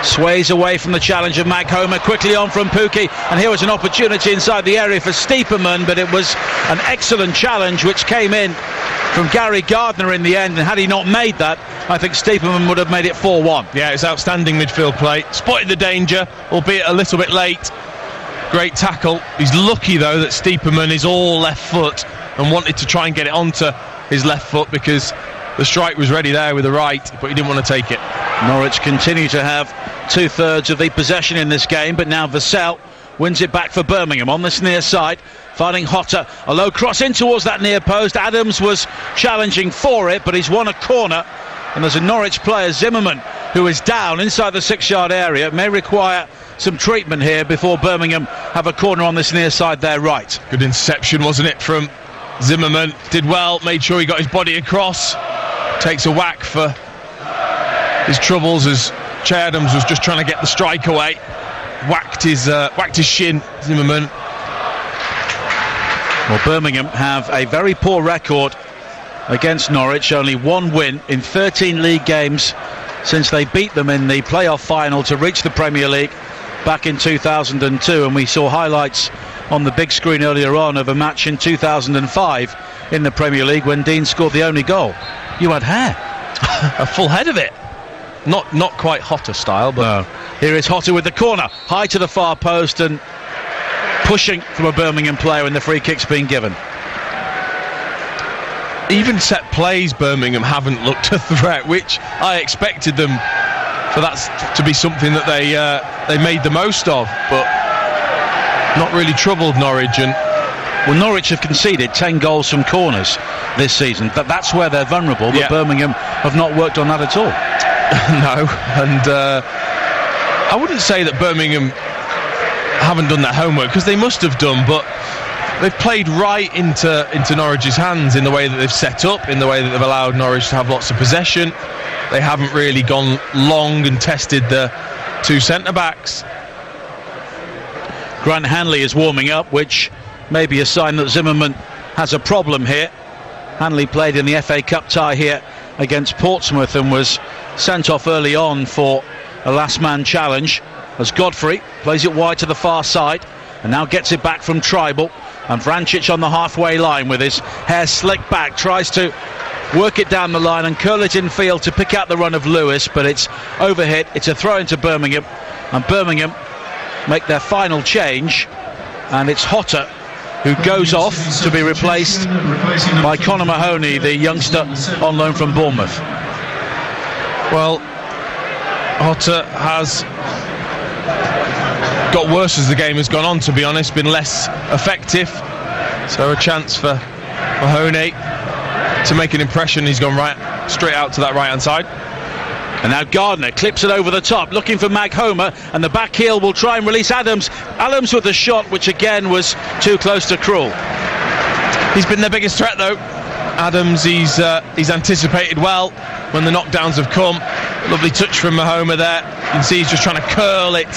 sways away from the challenge of Mag Homer, quickly on from Pukki, and here was an opportunity inside the area for Stiepermann, but it was an excellent challenge which came in from Gary Gardner in the end, and had he not made that, I think Stiepermann would have made it 4-1. Yeah, it's outstanding midfield play, spotted the danger, albeit a little bit late. Great tackle. He's lucky though that Stiepermann is all left foot and wanted to try and get it onto his left foot, because the strike was ready there with the right, but he didn't want to take it. Norwich continue to have 2/3 of the possession in this game, but now Vassell wins it back for Birmingham on this near side, finding Hotter. A low cross in towards that near post. Adams was challenging for it, but he's won a corner, and there's a Norwich player, Zimmerman, who is down inside the 6-yard area. It may require some treatment here before Birmingham have a corner on this near side there right. Good interception, wasn't it, from Zimmerman? Did well, made sure he got his body across. Takes a whack for his troubles as Che Adams was just trying to get the strike away. Whacked his shin, Zimmerman. Well, Birmingham have a very poor record against Norwich. Only 1 win in 13 league games since they beat them in the playoff final to reach the Premier League back in 2002, and we saw highlights on the big screen earlier on of a match in 2005 in the Premier League when Dean scored the only goal. You had hair. A full head of it. Not quite Hotter style, but... No. Here is Hotter with the corner, high to the far post and pushing from a Birmingham player, and the free kick's being given. Even set plays, Birmingham haven't looked a threat, which I expected them for that to be something that they made the most of, but not really troubled Norwich. And well, Norwich have conceded 10 goals from corners this season, but that's where they're vulnerable. But Birmingham have not worked on that at all. No, and I wouldn't say that Birmingham haven't done their homework, because they must have done, but they've played right into Norwich's hands in the way that they've set up, in the way that they've allowed Norwich to have lots of possession. They haven't really gone long and tested the two centre-backs. Grant Hanley is warming up, which may be a sign that Zimmerman has a problem here. Hanley played in the FA Cup tie here against Portsmouth and was sent off early on for a last-man challenge, as Godfrey plays it wide to the far side and now gets it back from Tribal, and Vrancic on the halfway line with his hair slicked back tries to work it down the line and curl it in field to pick out the run of Lewis, but it's overhit. It's a throw into Birmingham, and Birmingham make their final change, and it's Hotter who goes off to be replaced by Conor Mahoney, the youngster on loan from Bournemouth. Well, Hotter has got worse as the game has gone on, to be honest, been less effective, so a chance for Mahoney to make an impression. He's gone right straight out to that right hand side, and now Gardner clips it over the top looking for Mag Homer, and the back heel will try and release Adams with the shot, which again was too close to Krul. He's been their biggest threat though, Adams. He's anticipated well when the knockdowns have come. Lovely touch from Mahoma there. You can see he's just trying to curl it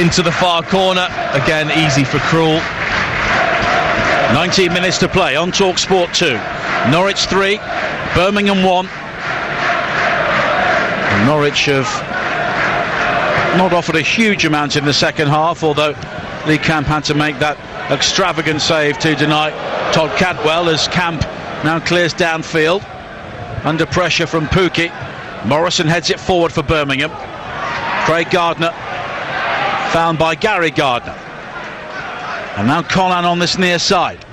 into the far corner. Again, easy for Krul. 19 minutes to play on TalkSport 2. Norwich 3, Birmingham 1. And Norwich have not offered a huge amount in the second half, although Lee Camp had to make that extravagant save to deny Todd Cantwell, as Camp now clears downfield under pressure from Pookie. Morrison heads it forward for Birmingham. Craig Gardner found by Gary Gardner, and now Collan on this near side.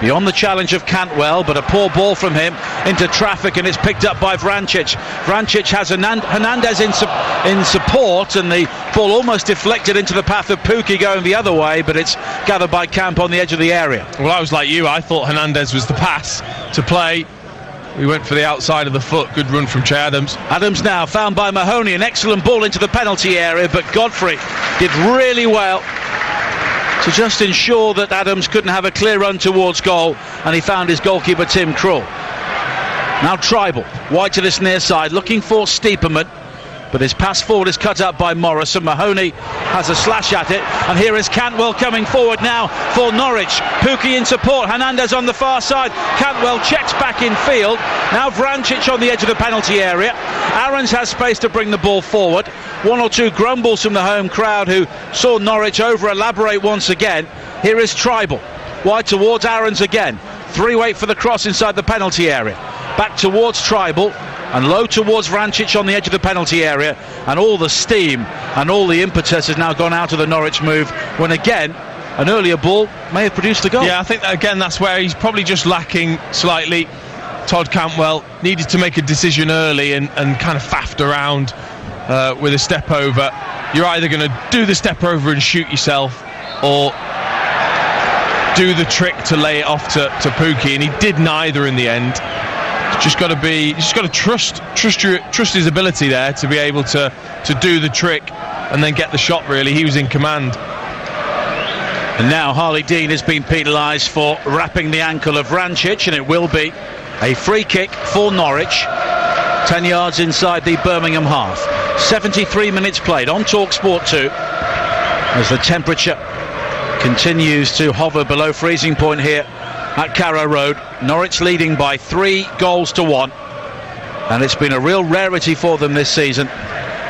Beyond the challenge of Cantwell, but a poor ball from him into traffic, and it's picked up by Vrancic. Vrancic has Hernandez in support, and the ball almost deflected into the path of Pookie going the other way, but it's gathered by Camp on the edge of the area. Well, I was like you. I thought Hernandez was the pass to play. We went for the outside of the foot. Good run from Che Adams. Adams now found by Mahoney. An excellent ball into the penalty area, but Godfrey did really well to just ensure that Adams couldn't have a clear run towards goal, and he found his goalkeeper Tim Krul. Now Tribal wide to this near side looking for Stiepermann, but his pass forward is cut up by Morrison. Mahoney has a slash at it, and here is Cantwell coming forward now for Norwich. Pookie in support, Hernandez on the far side. Cantwell checks back in field. Now Vrancic on the edge of the penalty area. Aarons has space to bring the ball forward. One or two grumbles from the home crowd, who saw Norwich over elaborate once again. Here is Tribal wide towards Aarons again. Three wait for the cross inside the penalty area. Back towards Tribal and low towards Vrancic on the edge of the penalty area, and all the steam and all the impetus has now gone out of the Norwich move, when again an earlier ball may have produced the goal. Yeah, I think that, again, that's where he's probably just lacking slightly. Todd Cantwell needed to make a decision early and kind of faffed around with a step over. You're either going to do the step over and shoot yourself, or do the trick to lay it off to Pookie, and he did neither in the end. Just got to trust his ability there to be able to do the trick and then get the shot. Really, he was in command. And now Harley Dean has been penalised for wrapping the ankle of Vrancic, and it will be a free kick for Norwich, 10 yards inside the Birmingham half. 73 minutes played on TalkSport 2 as the temperature continues to hover below freezing point here at Carrow Road. Norwich leading by 3-1, and it's been a real rarity for them this season.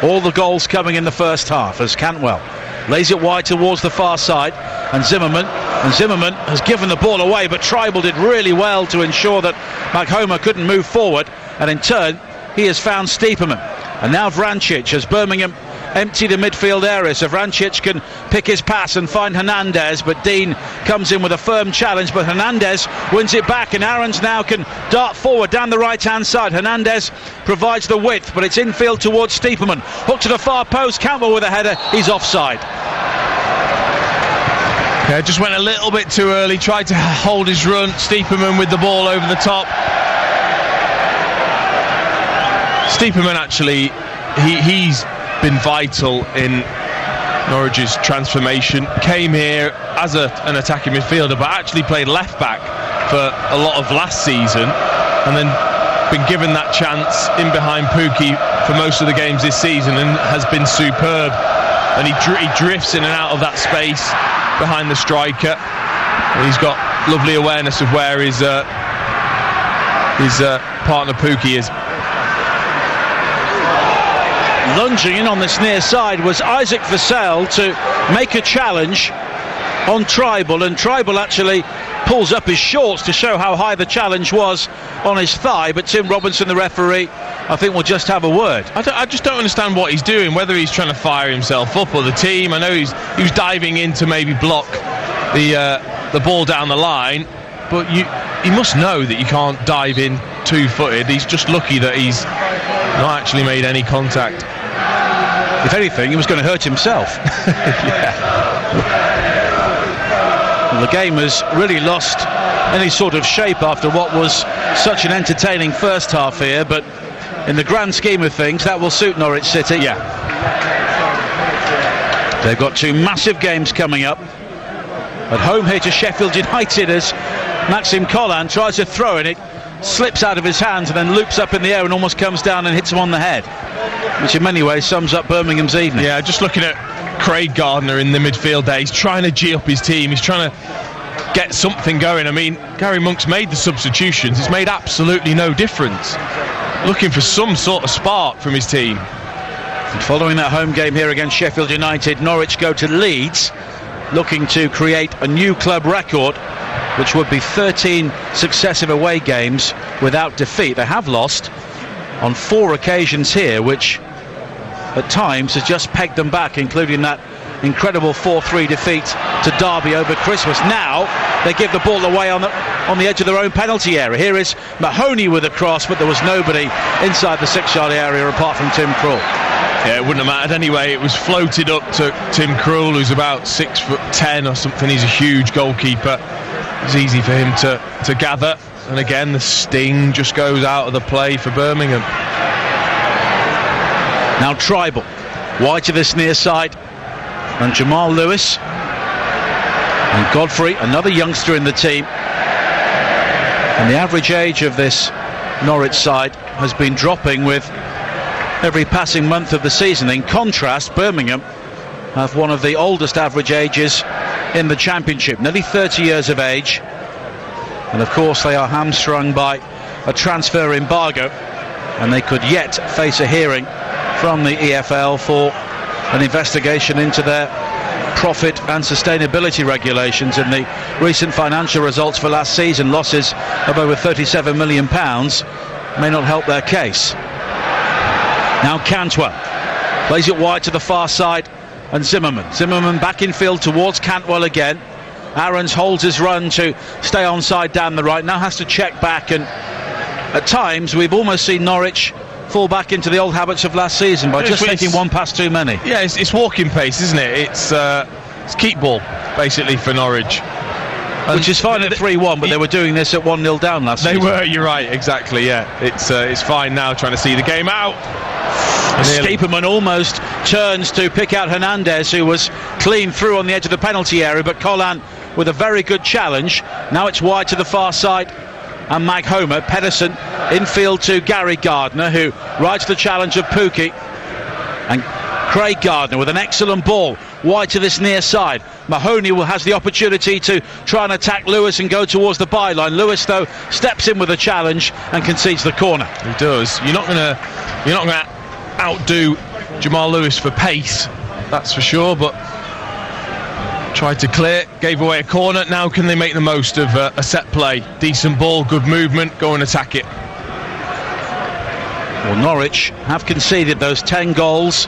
All the goals coming in the first half as Cantwell lays it wide towards the far side. and Zimmerman has given the ball away, but Tribal did really well to ensure that Maghoma couldn't move forward, and in turn he has found Stiepermann. And now Vrancic, as Birmingham empty the midfield area, so Vrancic can pick his pass and find Hernandez, but Dean comes in with a firm challenge, but Hernandez wins it back, and Aarons now can dart forward down the right hand side. Hernandez provides the width, but it's infield towards Stiepermann, hook to the far post, Cantwell with a header, he's offside. Yeah, just went a little bit too early, tried to hold his run. Stiepermann with the ball over the top. Stiepermann actually, he's been vital in Norwich's transformation. Came here as an attacking midfielder, but actually played left back for a lot of last season, and then been given that chance in behind Pukki for most of the games this season, and has been superb. And he drifts in and out of that space behind the striker. He's got lovely awareness of where his partner Pukki is. Lunging in on this near side was Isaac Vassell to make a challenge on Tribal, and Tribal actually pulls up his shorts to show how high the challenge was on his thigh, but Tim Robinson, the referee, I think will just have a word. I just don't understand what he's doing, whether he's trying to fire himself up or the team. I know he was diving in to maybe block the ball down the line, but you must know that you can't dive in two-footed. He's just lucky that he's not actually made any contact. If anything, he was going to hurt himself. Yeah. Well, the game has really lost any sort of shape after what was such an entertaining first half here, but in the grand scheme of things, that will suit Norwich City. Yeah. They've got two massive games coming up. At home here to Sheffield United, as Maxim Collan tries to throw in, it slips out of his hands and then loops up in the air and almost comes down and hits him on the head, which in many ways sums up Birmingham's evening. Yeah, just looking at Craig Gardner in the midfield there, he's trying to G up his team, he's trying to get something going. I mean, Gary Monk's made the substitutions, it's made absolutely no difference. Looking for some sort of spark from his team. And following that home game here against Sheffield United, Norwich go to Leeds, looking to create a new club record, which would be 13 successive away games without defeat. They have lost on 4 occasions here, which at times has just pegged them back, including that incredible 4-3 defeat to Derby over Christmas. Now they give the ball away on the edge of their own penalty area. Here is Mahoney with a cross, but there was nobody inside the 6-yard area apart from Tim Krul. Yeah, it wouldn't have mattered anyway. It was floated up to Tim Krul, who's about 6'10" or something. He's a huge goalkeeper. It's easy for him to gather, and again the sting just goes out of the play for Birmingham. Now Tribal wide to this near side, and Jamal Lewis and Godfrey, another youngster in the team, and the average age of this Norwich side has been dropping with every passing month of the season. In contrast, Birmingham have one of the oldest average ages in the Championship, nearly 30 years of age, and of course they are hamstrung by a transfer embargo, and they could yet face a hearing from the EFL for an investigation into their profit and sustainability regulations. In the recent financial results for last season, losses of over £37 million may not help their case. Now Cantwell plays it wide to the far side, and Zimmerman back in field towards Cantwell again. Aarons holds his run to stay onside down the right, now has to check back, and at times we've almost seen Norwich fall back into the old habits of last season by just taking one pass too many. Yeah, it's walking pace, isn't it? It's keep ball basically for Norwich, which is fine at 3-1, but they were doing this at 1-0 down last season. They were, you're right, exactly. Yeah, it's fine now, trying to see the game out. Stiepermann almost turns to pick out Hernandez, who was clean through on the edge of the penalty area, but Collan with a very good challenge. Now it's wide to the far side, and Maghoma. Pedersen infield to Gary Gardner, who rides the challenge of Pukki, and Craig Gardner with an excellent ball wide to this near side. Mahoney has the opportunity to try and attack Lewis and go towards the byline. Lewis though steps in with a challenge and concedes the corner. He does. You're not going to outdo Jamal Lewis for pace, that's for sure, but Tried to clear, gave away a corner. Now can they make the most of a set play? Decent ball, good movement, go and attack it. Well, Norwich have conceded those 10 goals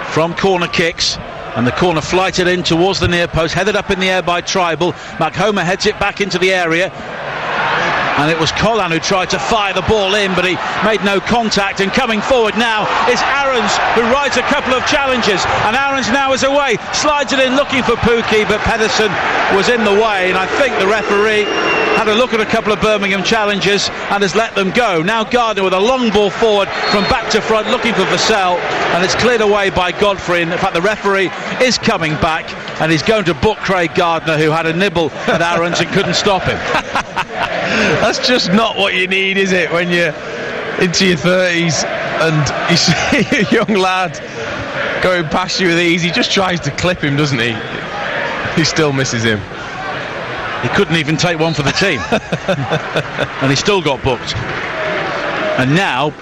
from corner kicks, and the corner flighted in towards the near post, headed up in the air by Tribal. McHomer heads it back into the area, and it was Collan who tried to fire the ball in, but he made no contact. And coming forward now is Aarons, who rides a couple of challenges, and Aarons now is away, slides it in looking for Pukki, but Pedersen was in the way, and I think the referee had a look at a couple of Birmingham challenges and has let them go. Now Gardner with a long ball forward from back to front looking for Vassell, and it's cleared away by Godfrey. In fact, the referee is coming back, and he's going to book Craig Gardner, who had a nibble at Aarons and couldn't stop him. That's just not what you need, is it, when you're into your 30s and you see a young lad going past you with ease? He just tries to clip him, doesn't he? He still misses him. He couldn't even take one for the team. And he still got booked. And now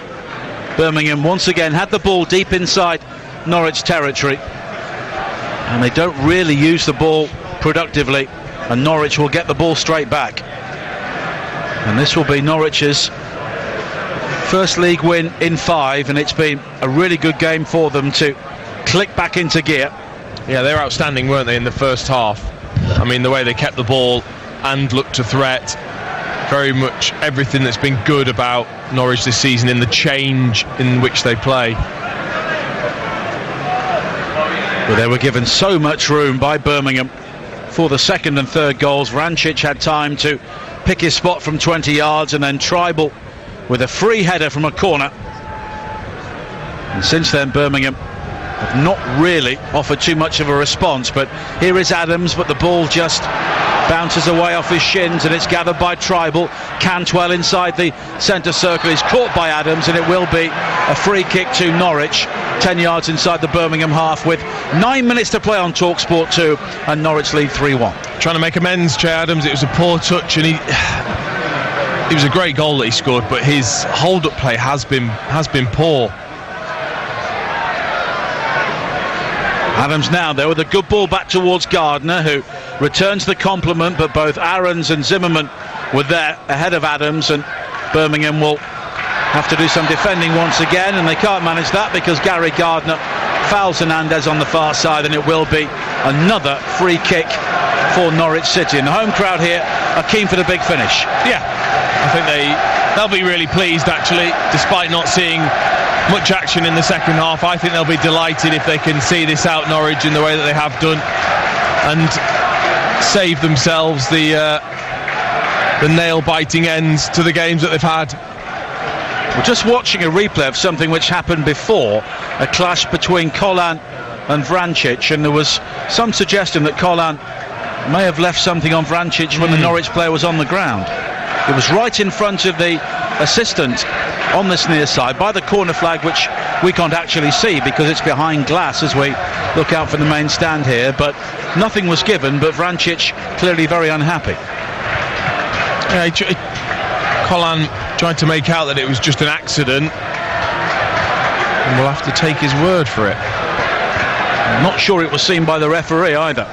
Birmingham once again had the ball deep inside Norwich territory, and they don't really use the ball productively, and Norwich will get the ball straight back. And this will be Norwich's first league win in 5, and it's been a really good game for them to click back into gear. Yeah, they were outstanding, weren't they, in the first half? I mean, the way they kept the ball and looked to threat, very much everything that's been good about Norwich this season in the change in which they play. But they were given so much room by Birmingham for the second and third goals. Vrancic had time to pick his spot from 20 yards, and then Tribal with a free header from a corner. And since then Birmingham have not really offered too much of a response, but here is Adams, but the ball just bounces away off his shins, and it's gathered by Tribal. Cantwell inside the centre circle is caught by Adams, and it will be a free kick to Norwich, 10 yards inside the Birmingham half, with 9 minutes to play on TalkSport 2, and Norwich lead 3-1. Trying to make amends, Che Adams. It was a poor touch, and it was a great goal that he scored, but his hold-up play has been poor. Adams now there with a good ball back towards Gardner, who returns the compliment, but both Aarons and Zimmerman were there ahead of Adams, and Birmingham will have to do some defending once again, and they can't manage that because Gary Gardner fouls Hernandez on the far side, and it will be another free kick for Norwich City. And the home crowd here are keen for the big finish. Yeah, I think they'll be really pleased, actually, despite not seeing much action in the second half. I think they'll be delighted if they can see this out, Norwich, in the way that they have done, and save themselves the nail-biting ends to the games that they've had. We're just watching a replay of something which happened before, a clash between Collan and Vrancic, and there was some suggestion that Collan may have left something on Vrancic when the Norwich player was on the ground. It was right in front of the assistant on this near side by the corner flag, which we can't actually see because it's behind glass as we look out for the main stand here, but nothing was given, but Vrancic clearly very unhappy. Yeah, Collan tried to make out that it was just an accident, and we'll have to take his word for it. I'm not sure it was seen by the referee either.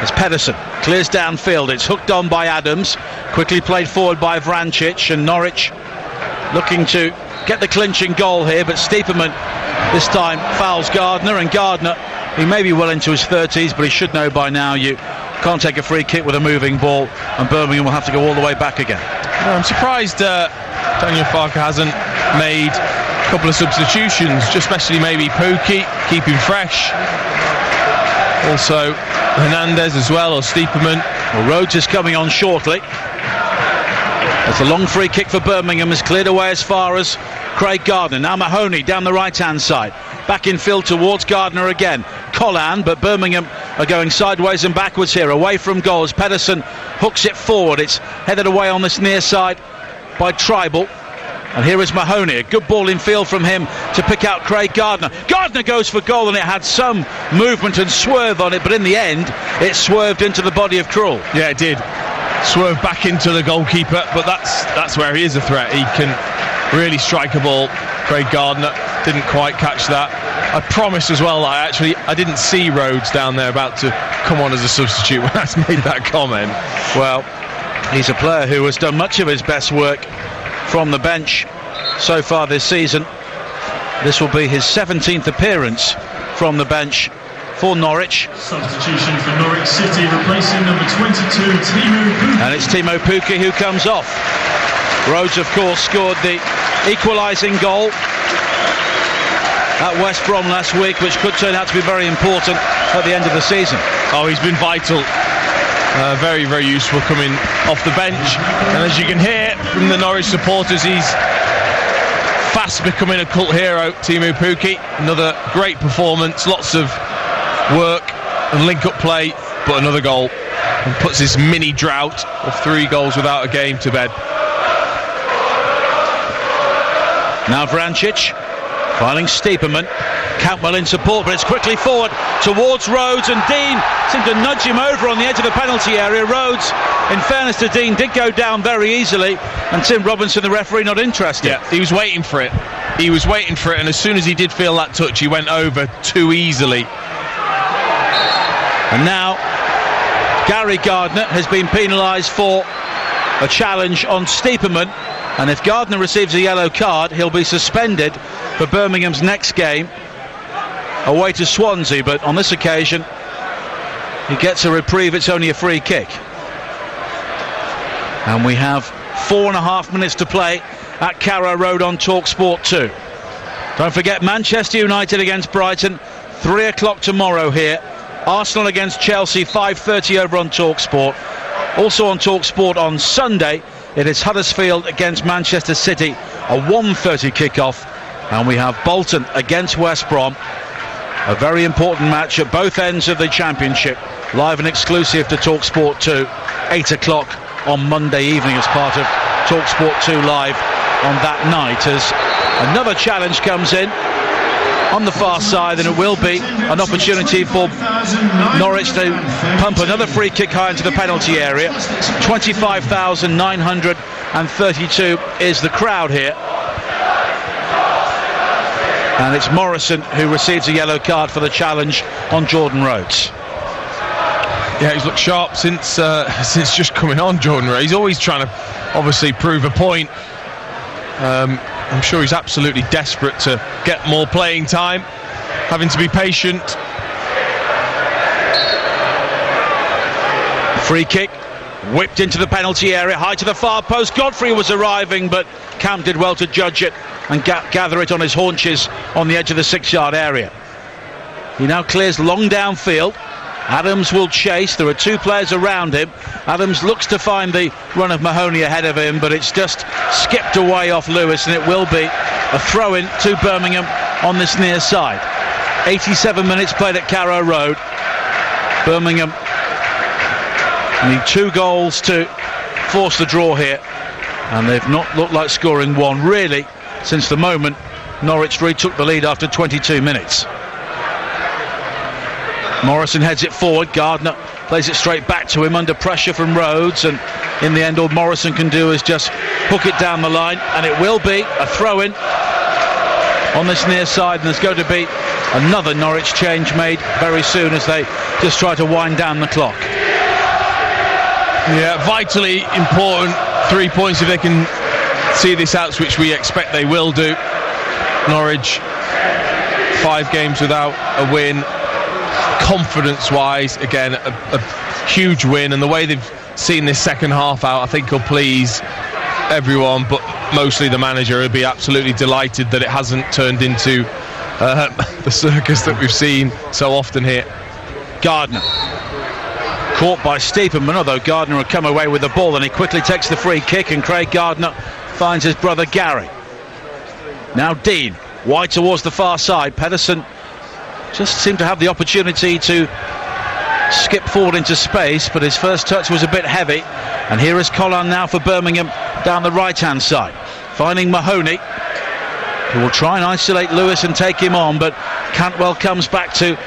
As Pedersen clears downfield, it's hooked on by Adams, quickly played forward by Vrancic, and Norwich looking to get the clinching goal here, but Stiepermann this time fouls Gardner, and Gardner, he may be well into his 30s, but he should know by now you can't take a free kick with a moving ball, and Birmingham will have to go all the way back again. No, I'm surprised Daniel Farke hasn't made a couple of substitutions, especially maybe Pukki, keep him fresh. Also Hernandez as well, or Stiepermann. Well, Rhodes is coming on shortly. It's a long free kick for Birmingham, is cleared away as far as Craig Gardner. Now Mahoney down the right hand side, back in field towards Gardner again. Collan, but Birmingham are going sideways and backwards here, away from goals. Pedersen hooks it forward, it's headed away on this near side by Tribal, and here is Mahoney, a good ball in field from him to pick out Craig Gardner. Gardner goes for goal, and it had some movement and swerve on it, but in the end it swerved into the body of Krul. Yeah, it did swerve back into the goalkeeper, but that's where he is a threat. He can really strike a ball. Craig Gardner didn't quite catch that. I promise as well, I didn't see Rhodes down there about to come on as a substitute when I made that comment. Well, he's a player who has done much of his best work from the bench so far this season. This will be his 17th appearance from the bench for Norwich. Substitution for Norwich City, replacing number 22, Teemu Pukki. And it's Teemu Pukki who comes off. Rhodes, of course, scored the equalising goal at West Brom last week, which could turn out to be very important at the end of the season. Oh, he's been vital. Very, very useful coming off the bench. And as you can hear from the Norwich supporters, he's fast becoming a cult hero, Teemu Pukki. Another great performance, lots of work and link-up play, but another goal. And puts this mini drought of 3 goals without a game to bed. Now Vrancic finding Stiepermann. Cantwell in support, but it's quickly forward towards Rhodes, and Dean seemed to nudge him over on the edge of the penalty area. Rhodes, in fairness to Dean, did go down very easily, and Tim Robinson, the referee, not interested. Yeah, he was waiting for it. And as soon as he did feel that touch, he went over too easily. And now Gary Gardner has been penalised for a challenge on Stiepermann, and if Gardner receives a yellow card, he'll be suspended for Birmingham's next game away to Swansea. But on this occasion he gets a reprieve. It's only a free kick, and we have 4.5 minutes to play at Carrow Road on TalkSport 2. Don't forget Manchester United against Brighton, 3 o'clock tomorrow here. Arsenal against Chelsea, 5:30 over on TalkSport. Also on TalkSport on Sunday, it is Huddersfield against Manchester City, a 1:30 kickoff, and we have Bolton against West Brom, a very important match at both ends of the Championship, live and exclusive to TalkSport 2, 8 o'clock on Monday evening as part of TalkSport 2 Live on that night, as another challenge comes in on the far side, and it will be an opportunity for Norwich to pump another free kick high into the penalty area. 25,932 is the crowd here, and it's Morrison who receives a yellow card for the challenge on Jordan Rhodes. Yeah, he's looked sharp since just coming on, Jordan Rhodes. He's always trying to obviously prove a point. I'm sure he's absolutely desperate to get more playing time, having to be patient. Free kick whipped into the penalty area, high to the far post. Godfrey was arriving, but Camp did well to judge it and gather it on his haunches on the edge of the 6-yard area. He now clears long downfield. Adams will chase. There are 2 players around him. Adams looks to find the run of Mahoney ahead of him, but it's just skipped away off Lewis, and it will be a throw-in to Birmingham on this near side. 87 minutes played at Carrow Road. Birmingham need 2 goals to force the draw here, and they've not looked like scoring one really since the moment Norwich retook the lead after 22 minutes. Morrison heads it forward. Gardner plays it straight back to him under pressure from Rhodes, and in the end all Morrison can do is just hook it down the line, and it will be a throw-in on this near side, and there's going to be another Norwich change made very soon as they just try to wind down the clock. Yeah, vitally important 3 points if they can see this out, which we expect they will do. Norwich 5 games without a win. Confidence-wise, again, a huge win, and the way they've seen this second half out, I think will please everyone, but mostly the manager. Will be absolutely delighted that it hasn't turned into the circus that we've seen so often here. Gardner caught by Stiepermann, although Gardner had come away with the ball, and he quickly takes the free kick, and Craig Gardner finds his brother Gary. Now Dean wide towards the far side. Pedersen just seemed to have the opportunity to skip forward into space, but his first touch was a bit heavy, and here is Colin now for Birmingham down the right hand side, finding Mahoney, who will try and isolate Lewis and take him on, but Cantwell comes back to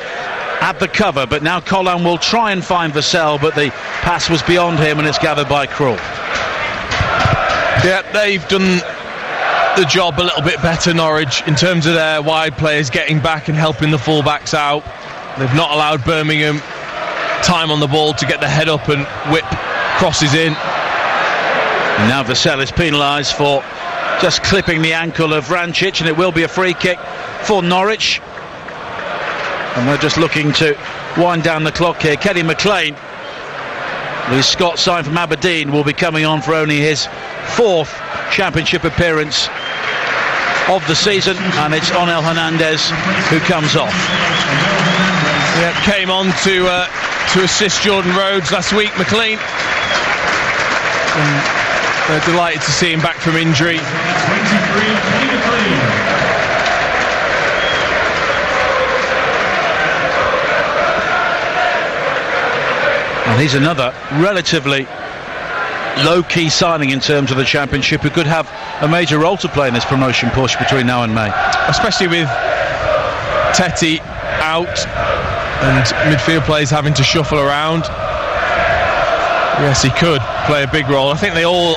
add the cover. But now Colin will try and find Vassell, but the pass was beyond him, and it's gathered by Krul. Yeah, they've done the job a little bit better, Norwich, in terms of their wide players getting back and helping the full-backs out. They've not allowed Birmingham time on the ball to get the head up and whip crosses in. And now Vassell is penalised for just clipping the ankle of Vrancic, and it will be a free kick for Norwich. And they're just looking to wind down the clock here. Kenny McLean, Lee Scott, signed from Aberdeen, will be coming on for only his 4th Championship appearance of the season, and it's Onel Hernandez who comes off. Yeah, came on to assist Jordan Rhodes last week, McLean. And they're delighted to see him back from injury. 23, Kenny McLean. And he's another relatively low-key signing in terms of the Championship, who could have a major role to play in this promotion push between now and May. Especially with Teti out and midfield players having to shuffle around. Yes, he could play a big role. I think they all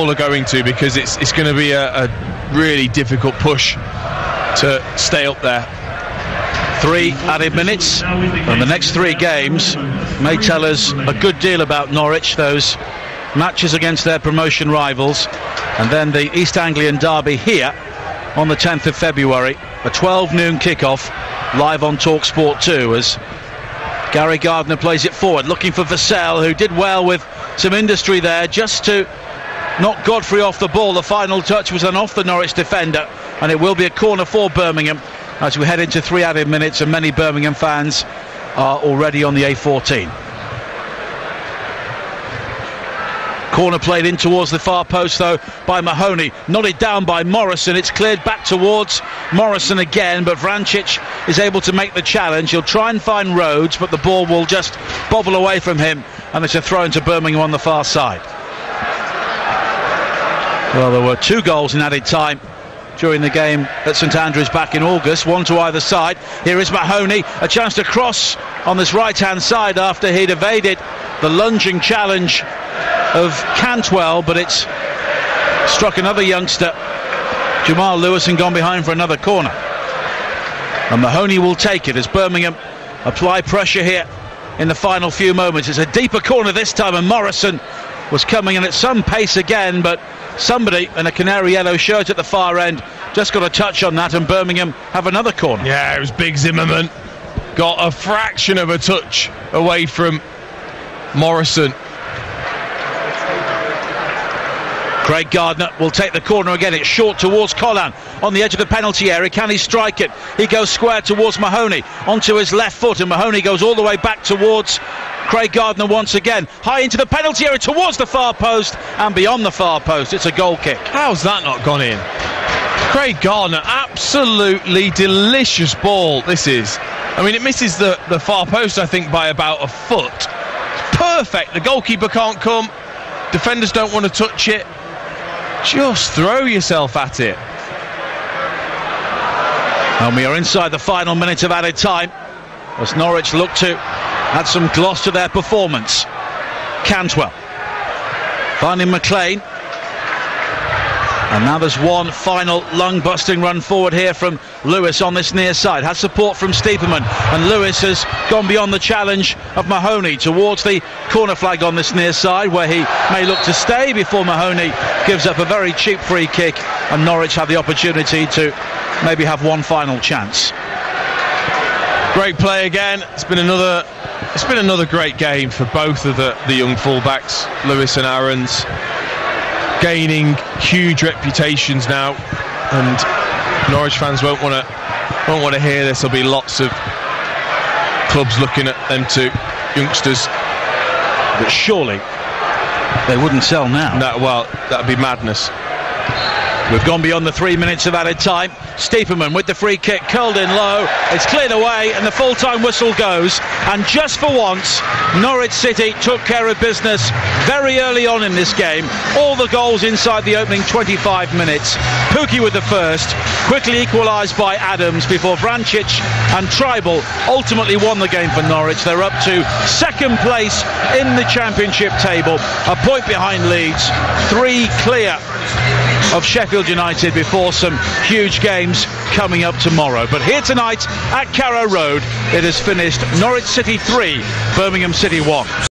are going to, because it's going to be a really difficult push to stay up there. 3 added minutes, and the next 3 games may tell us a good deal about Norwich. Those matches against their promotion rivals, and then the East Anglian derby here on the 10th of February, a 12 noon kickoff live on TalkSport 2, as Gary Gardner plays it forward, looking for Vassell, who did well with some industry there just to knock Godfrey off the ball. The final touch was an off the Norwich defender, and it will be a corner for Birmingham as we head into 3 added minutes, and many Birmingham fans are already on the A14. Corner played in towards the far post though by Mahoney, nodded down by Morrison. It's cleared back towards Morrison again, but Vrancic is able to make the challenge. He'll try and find Rhodes, but the ball will just bobble away from him, and it's a throw into Birmingham on the far side. Well, there were 2 goals in added time during the game at St Andrews back in August, 1 to either side. Here is Mahoney, a chance to cross on this right-hand side after he'd evaded the lunging challenge of Cantwell, but it's struck another youngster, Jamal Lewis, and gone behind for another corner. And Mahoney will take it as Birmingham apply pressure here in the final few moments. It's a deeper corner this time, and Morrison was coming in at some pace again, but somebody in a canary yellow shirt at the far end just got a touch on that, and Birmingham have another corner. Yeah, it was Big Zimmerman, got a fraction of a touch away from Morrison. Craig Gardner will take the corner again. It's short towards Collan on the edge of the penalty area. Can he strike it? He goes square towards Mahoney onto his left foot, and Mahoney goes all the way back towards Craig Gardner once again. High into the penalty area towards the far post and beyond the far post. It's a goal kick. How's that not gone in? Craig Gardner, absolutely delicious ball this is. I mean, it misses the far post, I think, by about a foot. It's perfect. The goalkeeper can't come. Defenders don't want to touch it. Just throw yourself at it. And we are inside the final minute of added time as Norwich look to add some gloss to their performance. Cantwell finding McLean, and now there's one final lung-busting run forward here from Lewis on this near side. Has support from Stiepermann, and Lewis has gone beyond the challenge of Mahoney towards the corner flag on this near side, where he may look to stay before Mahoney gives up a very cheap free kick, and Norwich have the opportunity to maybe have one final chance. Great play again. It's been another great game for both of the young fullbacks, Lewis and Aarons, gaining huge reputations now, and Norwich fans won't want to hear this. There'll be lots of clubs looking at them 2 youngsters, but surely they wouldn't sell now. No, well, that'd be madness. We've gone beyond the 3 minutes of added time. Stiepermann with the free kick, curled in low. It's cleared away, and the full-time whistle goes. And just for once, Norwich City took care of business very early on in this game. All the goals inside the opening 25 minutes. Pukki with the first, quickly equalised by Adams before Vrancic and Tribal ultimately won the game for Norwich. They're up to 2nd place in the Championship table, a point behind Leeds. 3 clear of Sheffield United before some huge games coming up tomorrow. But here tonight at Carrow Road, it has finished Norwich City 3, Birmingham City 1.